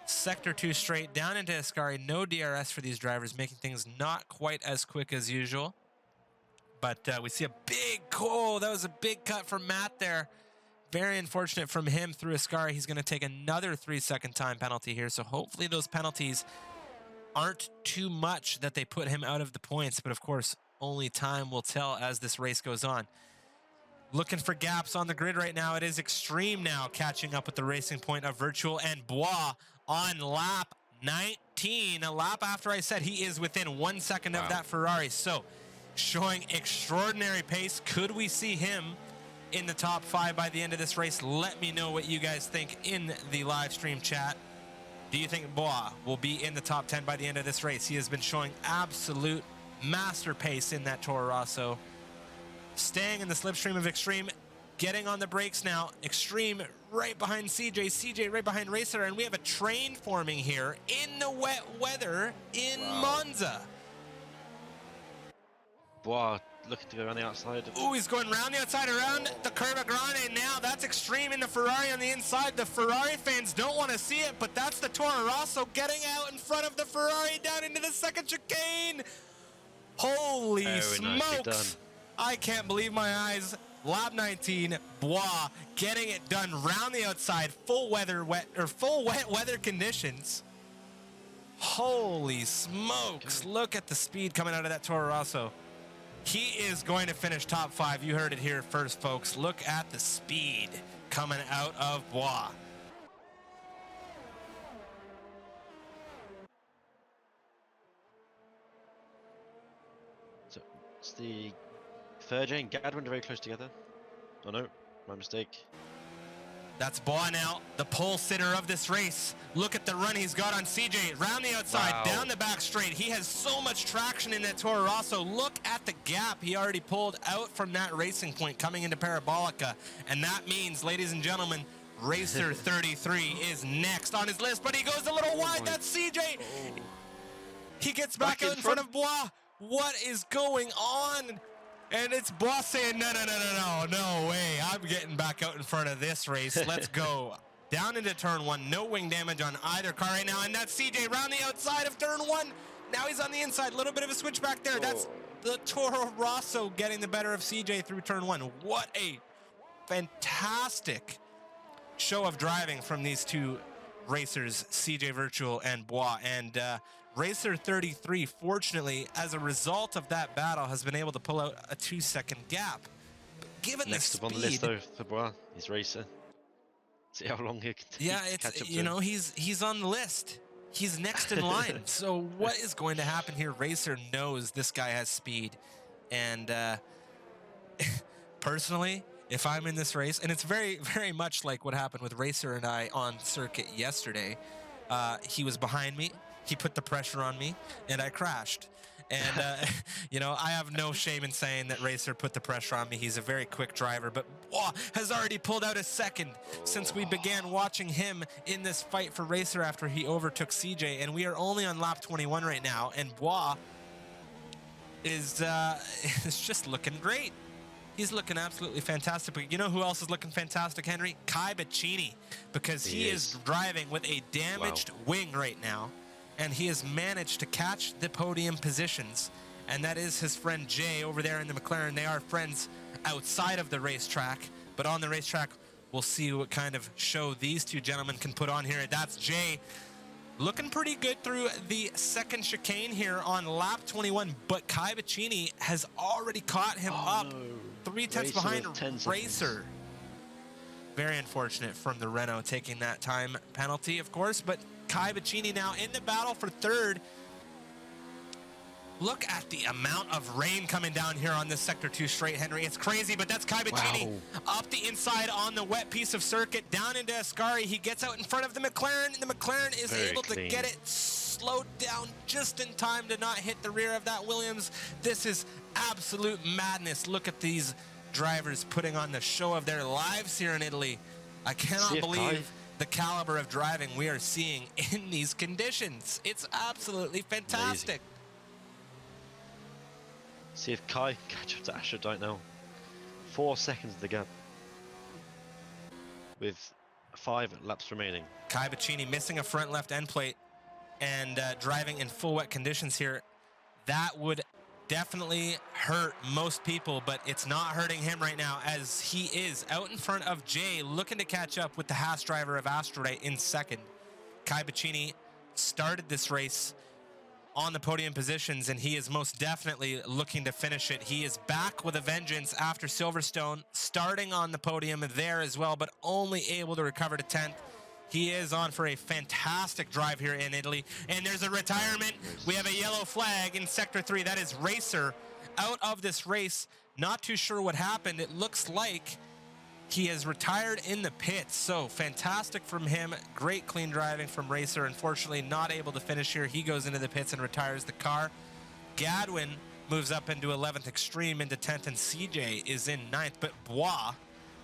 Sector 2 straight down into Ascari. No DRS for these drivers, making things not quite as quick as usual. But we see a big, that was a big cut from Matt there. Very unfortunate from him through Ascari. He's going to take another 3-second time penalty here. So hopefully those penalties aren't too much that they put him out of the points. But of course, only time will tell as this race goes on. Looking for gaps on the grid right now. It is Extreme now catching up with the racing point of Virtual and Bois on lap 19. A lap after I said he is within 1 second of that Ferrari. So showing extraordinary pace. Could we see him in the top 5 by the end of this race? Let me know what you guys think in the live stream chat. Do you think Bois will be in the top 10 by the end of this race? He has been showing absolute master pace in that Toro Rosso. Staying in the slipstream of Extreme, getting on the brakes now. Extreme right behind CJ, CJ right behind Racer, and we have a train forming here in the wet weather in Monza. Bois looking to go around the outside. Ooh, he's going around the outside, around the Curva Grande now. That's Extreme in the Ferrari on the inside. The Ferrari fans don't want to see it, but that's the Toro Rosso getting out in front of the Ferrari down into the second chicane. Holy smokes. I can't believe my eyes. Lap 19, Bois getting it done round the outside, full wet weather conditions. Holy smokes. Look at the speed coming out of that Toro Rosso. He is going to finish top 5. You heard it here first, folks. Look at the speed coming out of Bois. So it's the Fergie and Gadwin are very close together. Oh no, my mistake. That's Bois now, the pole sitter of this race. Look at the run he's got on CJ. Round the outside, down the back straight. He has so much traction in that Toro Rosso. Look at the gap he already pulled out from that racing point coming into Parabolica. And that means, ladies and gentlemen, Racer 33 is next on his list, but he goes a little wide. That's CJ. He gets back out in front of Bois. What is going on? And it's Bois saying, no way. I'm getting back out in front of this race. Let's go. Down into turn 1. No wing damage on either car right now. And that's CJ round the outside of turn 1. Now he's on the inside. A little bit of a switch back there. That's the Toro Rosso getting the better of CJ through turn 1. What a fantastic show of driving from these two racers, CJ Virtual and Bois. And Racer 33, fortunately, as a result of that battle, has been able to pull out a 2-second gap. But given Next the up on the list, though, for Bois, he's Racer. See how long he can catch up to him. He's on the list. He's next in line. So what is going to happen here? Racer knows this guy has speed. And personally, if I'm in this race, and it's very, very much like what happened with Racer and I on circuit yesterday. He was behind me. He put the pressure on me, and I crashed. And, I have no shame in saying that Racer put the pressure on me. He's a very quick driver, but Bois has already pulled out a second since we began watching him in this fight for Racer after he overtook CJ. And we are only on lap 21 right now, and Bois is just looking great. He's looking absolutely fantastic. But you know who else is looking fantastic, Henry? Kai Bacchini, because he is driving with a damaged wing right now. And he has managed to catch the podium positions. And that is his friend Jay over there in the McLaren. They are friends outside of the racetrack. But on the racetrack, we'll see what kind of show these two gentlemen can put on here. That's Jay looking pretty good through the second chicane here on lap 21. But Kai Bacchini has already caught him up 3 tenths behind Racer. Very unfortunate from the Renault taking that time penalty, of course, but Kai Bacchini now in the battle for third. Look at the amount of rain coming down here on this Sector 2 straight, Henry. It's crazy, but that's Kai Bacchini up the inside on the wet piece of circuit, down into Ascari. He gets out in front of the McLaren, and the McLaren is able to get it slowed down just in time to not hit the rear of that Williams. This is absolute madness. Look at these drivers putting on the show of their lives here in Italy. I cannot believe the caliber of driving we are seeing in these conditions. It's absolutely fantastic. Amazing. See if Kai catch up to Asher right now. 4 seconds of the gap. With 5 laps remaining. Kai Bacchini missing a front left end plate and driving in full wet conditions here. That would definitely hurt most people, but it's not hurting him right now as he is out in front of Jay, looking to catch up with the Haas driver of Astrolite in second. Kai Bacchini started this race on the podium positions, and he is most definitely looking to finish it. He is back with a vengeance after Silverstone, starting on the podium there as well, but only able to recover to 10th. He is on for a fantastic drive here in Italy. And there's a retirement. We have a yellow flag in Sector 3. That is Racer out of this race. Not too sure what happened. It looks like he has retired in the pits. So fantastic from him. Great clean driving from Racer. Unfortunately, not able to finish here. He goes into the pits and retires the car. Gadwin moves up into 11th Extreme into 10th, and CJ is in 9th. But Bois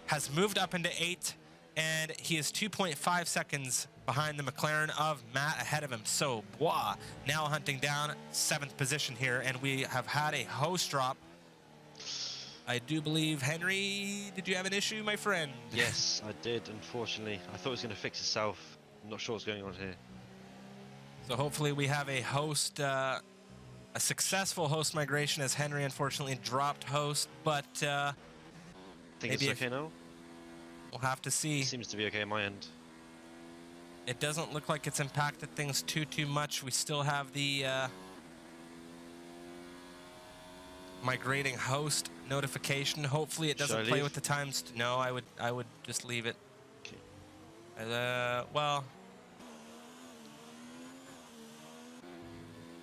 has moved up into 8th. And he is 2.5 seconds behind the McLaren of Matt ahead of him. So Bois now hunting down 7th position here, and we have had a host drop. I do believe, Henry, did you have an issue, my friend? Yes, I did, unfortunately. I thought it was going to fix itself. I'm not sure what's going on here. So hopefully we have a host, a successful host migration, as Henry unfortunately dropped host, but Think it's okay now? We'll have to see. Seems to be okay on my end. It doesn't look like it's impacted things too much. We still have the migrating host notification. Hopefully it doesn't play with the times. No, I would just leave it. Okay. Well,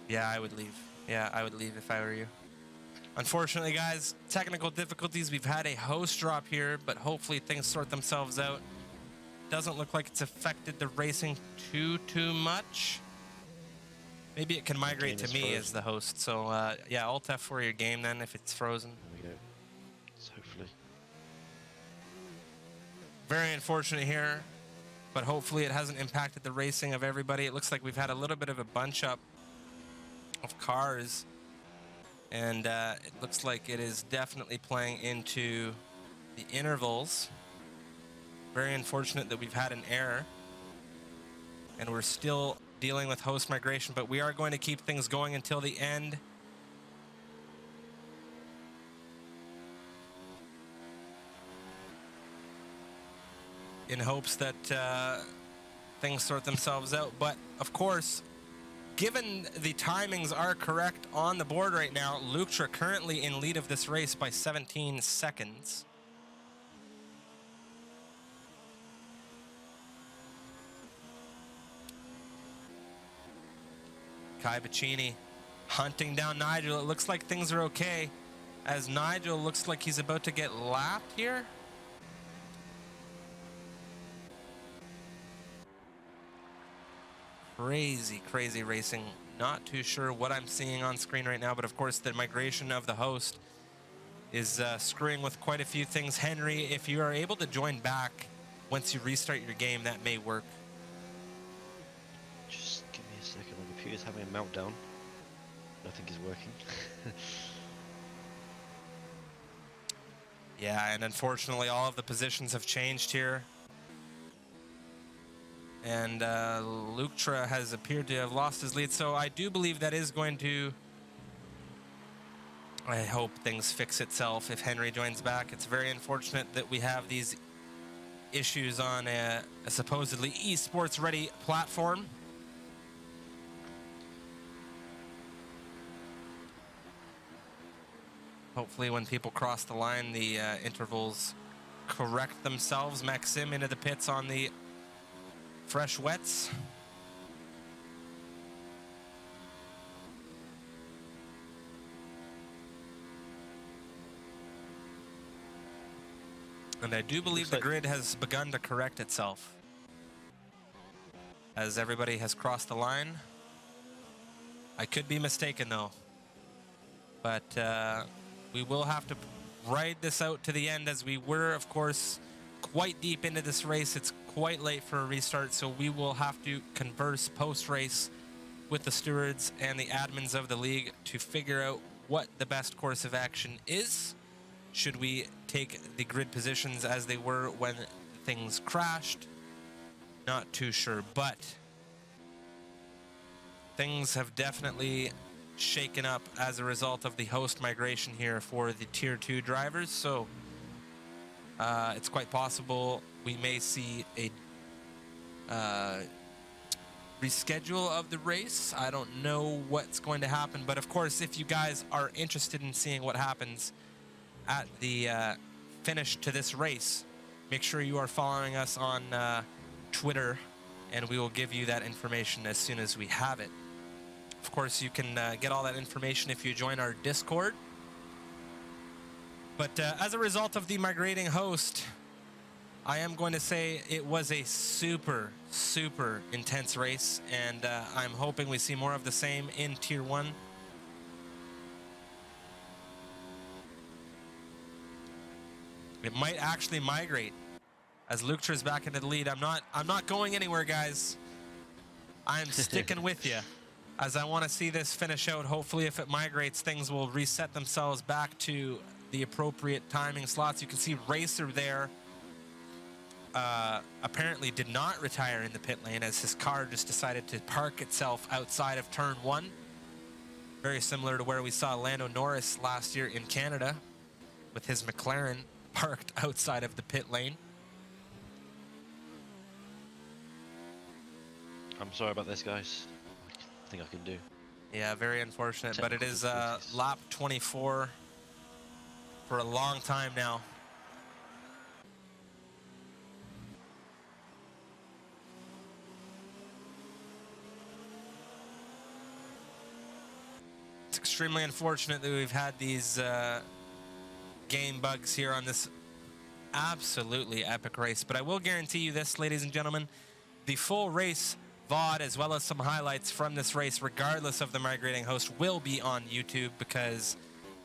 yeah, I would leave. Yeah, I would leave if I were you. Unfortunately, guys, technical difficulties. We've had a host drop here, but hopefully things sort themselves out. Doesn't look like it's affected the racing too much. Maybe it can migrate to me as the host. So, yeah, Alt F for your game then if it's frozen. There we go. So hopefully. Very unfortunate here, but hopefully it hasn't impacted the racing of everybody. It looks like we've had a little bit of a bunch up of cars. And it looks like it is definitely playing into the intervals. Very unfortunate that we've had an error. And we're still dealing with host migration, but we are going to keep things going until the end. In hopes that things sort themselves out. But, of course, given the timings are correct on the board right now, Lutra currently in lead of this race by 17 seconds. Kai Bacchini hunting down Nigel. It looks like things are okay, as Nigel looks like he's about to get lapped here. Crazy racing. Not too sure what I'm seeing on screen right now, but of course the migration of the host is screwing with quite a few things. Henry, if you are able to join back once you restart your game, that may work. Just give me a second. My computer's having a meltdown. Nothing is working. Yeah, and unfortunately all of the positions have changed here. And Lutra has appeared to have lost his lead, so I do believe that is going to... I hope things fix itself if Henry joins back. It's very unfortunate that we have these issues on a supposedly esports ready platform. Hopefully when people cross the line, the intervals correct themselves. Maxim into the pits on the fresh wets. And I do believe the grid has begun to correct itself as everybody has crossed the line. I could be mistaken though, but we will have to ride this out to the end, as we were, of course, quite deep into this race. It's quite late for a restart, so we will have to converse post-race with the stewards and the admins of the league to figure out what the best course of action is. Should we take the grid positions as they were when things crashed? Not too sure, but things have definitely shaken up as a result of the host migration here for the Tier 2 drivers. So it's quite possible we may see a reschedule of the race. I don't know what's going to happen, but of course, if you guys are interested in seeing what happens at the finish to this race, make sure you are following us on Twitter, and we will give you that information as soon as we have it. Of course, you can get all that information if you join our Discord. But as a result of the migrating host, I am going to say it was a super, super intense race, and I'm hoping we see more of the same in Tier 1. It might actually migrate as Luktra's back into the lead. I'm not going anywhere, guys. I'm sticking with you, as I want to see this finish out. Hopefully, if it migrates, things will reset themselves back to the appropriate timing slots. You can see Racer there apparently did not retire in the pit lane, as his car just decided to park itself outside of turn 1. Very similar to where we saw Lando Norris last year in Canada with his McLaren parked outside of the pit lane. I'm sorry about this, guys. Nothing I can do. Yeah, very unfortunate, but it is difficulties. lap 24 for a long time now. It's extremely unfortunate that we've had these game bugs here on this absolutely epic race, but I will guarantee you this, ladies and gentlemen, the full race VOD, as well as some highlights from this race, regardless of the migrating host, will be on YouTube, because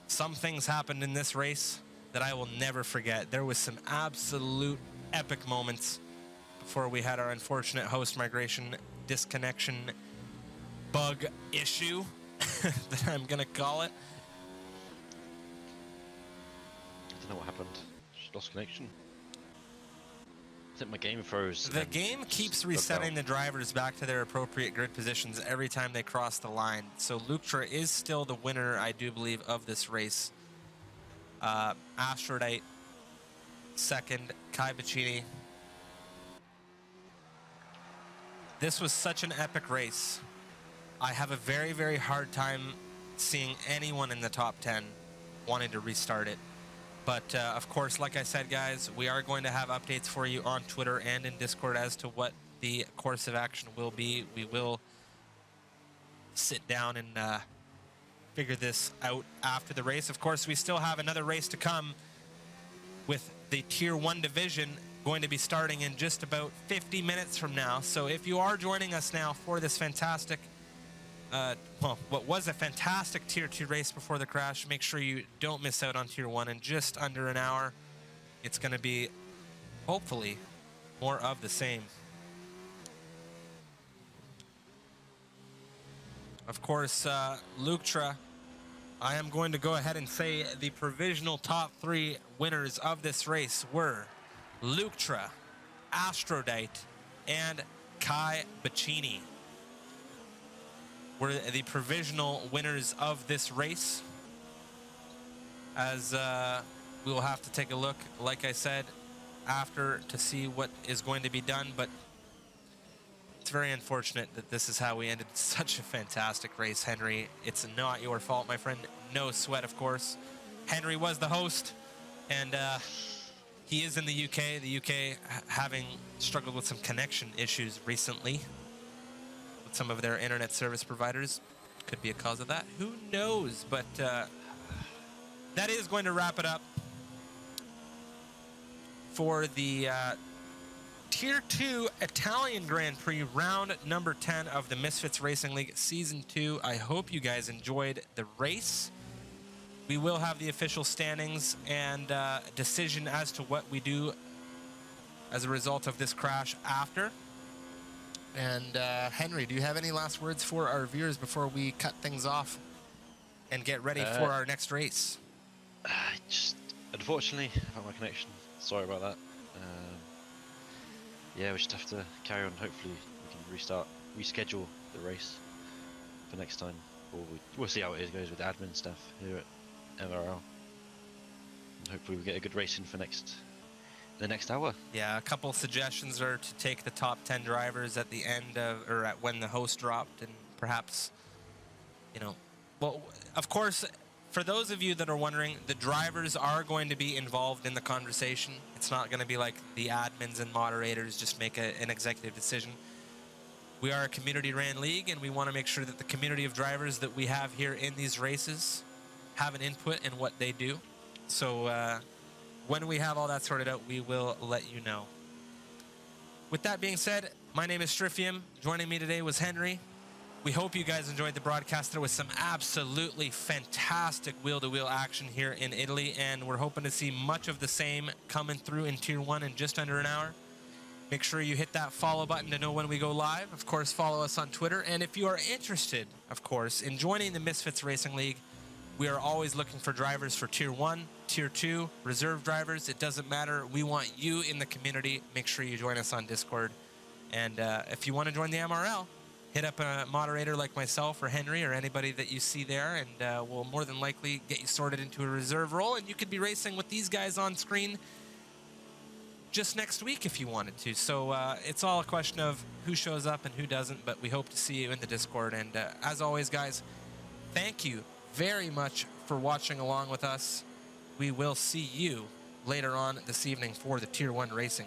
some things happened in this race that I will never forget. There was some absolute epic moments before we had our unfortunate host migration disconnection bug issue that I'm gonna call it. I don't know what happened. Just lost connection. I think my game froze. The game keeps resetting the drivers back to their appropriate grid positions every time they cross the line. So Luktra is still the winner, I do believe, of this race. Aphrodite second, Kai Bacchini. This was such an epic race. I have a very, very hard time seeing anyone in the top 10 wanting to restart it. But of course, like I said, guys, we are going to have updates for you on Twitter and in Discord as to what the course of action will be. We will sit down and figure this out after the race. Of course, we still have another race to come with the Tier 1 division going to be starting in just about 50 minutes from now. So if you are joining us now for this fantastic well, what was a fantastic Tier 2 race before the crash, make sure you don't miss out on Tier 1 in just under an hour. It's going to be, hopefully, more of the same. Of course, Luktra, I am going to go ahead and say the provisional top 3 winners of this race were Luktra, Aphrodite, and Kai Bacchini. Were the provisional winners of this race, as we will have to take a look, like I said, after to see what is going to be done. But it's very unfortunate that this is how we ended such a fantastic race, Henry. It's not your fault, my friend. No sweat, of course. Henry was the host, and He is in the UK. The UK having struggled with some connection issues recently with some of their internet service providers. Could be a cause of that. Who knows? But that is going to wrap it up for the Tier 2 Italian Grand Prix, round number 10 of the Misfits Racing League Season 2. I hope you guys enjoyed the race. We will have the official standings and decision as to what we do as a result of this crash after. And Henry, do you have any last words for our viewers before we cut things off and get ready for our next race? Unfortunately, about my connection. Sorry about that. Yeah, we just have to carry on. Hopefully, we can reschedule the race for next time. Or we'll see how it goes with admin stuff here at MRL. And hopefully, we get a good race in for the next hour. Yeah, a couple suggestions are to take the top 10 drivers at the end of, or at when the host dropped, and perhaps, well, of course, for those of you that are wondering, the drivers are going to be involved in the conversation. It's not going to be like the admins and moderators just make an executive decision. We are a community-ran league, and we want to make sure that the community of drivers that we have here in these races have an input in what they do. So when we have all that sorted out, we will let you know. With that being said, my name is Strifium. Joining me today was Henry. We hope you guys enjoyed the broadcast. There was some absolutely fantastic wheel-to-wheel action here in Italy, and we're hoping to see much of the same coming through in Tier 1 in just under an hour. Make sure you hit that follow button to know when we go live. Of course, follow us on Twitter. And if you are interested, of course, in joining the Misfits Racing League, we are always looking for drivers for Tier 1, Tier 2, reserve drivers. It doesn't matter. We want you in the community. Make sure you join us on Discord. And if you want to join the MRL, hit up a moderator like myself or Henry or anybody that you see there, and we'll more than likely get you sorted into a reserve role, and you could be racing with these guys on screen just next week if you wanted to. So it's all a question of who shows up and who doesn't, but we hope to see you in the Discord. And as always, guys, thank you very much for watching along with us. We will see you later on this evening for the Tier 1 racing.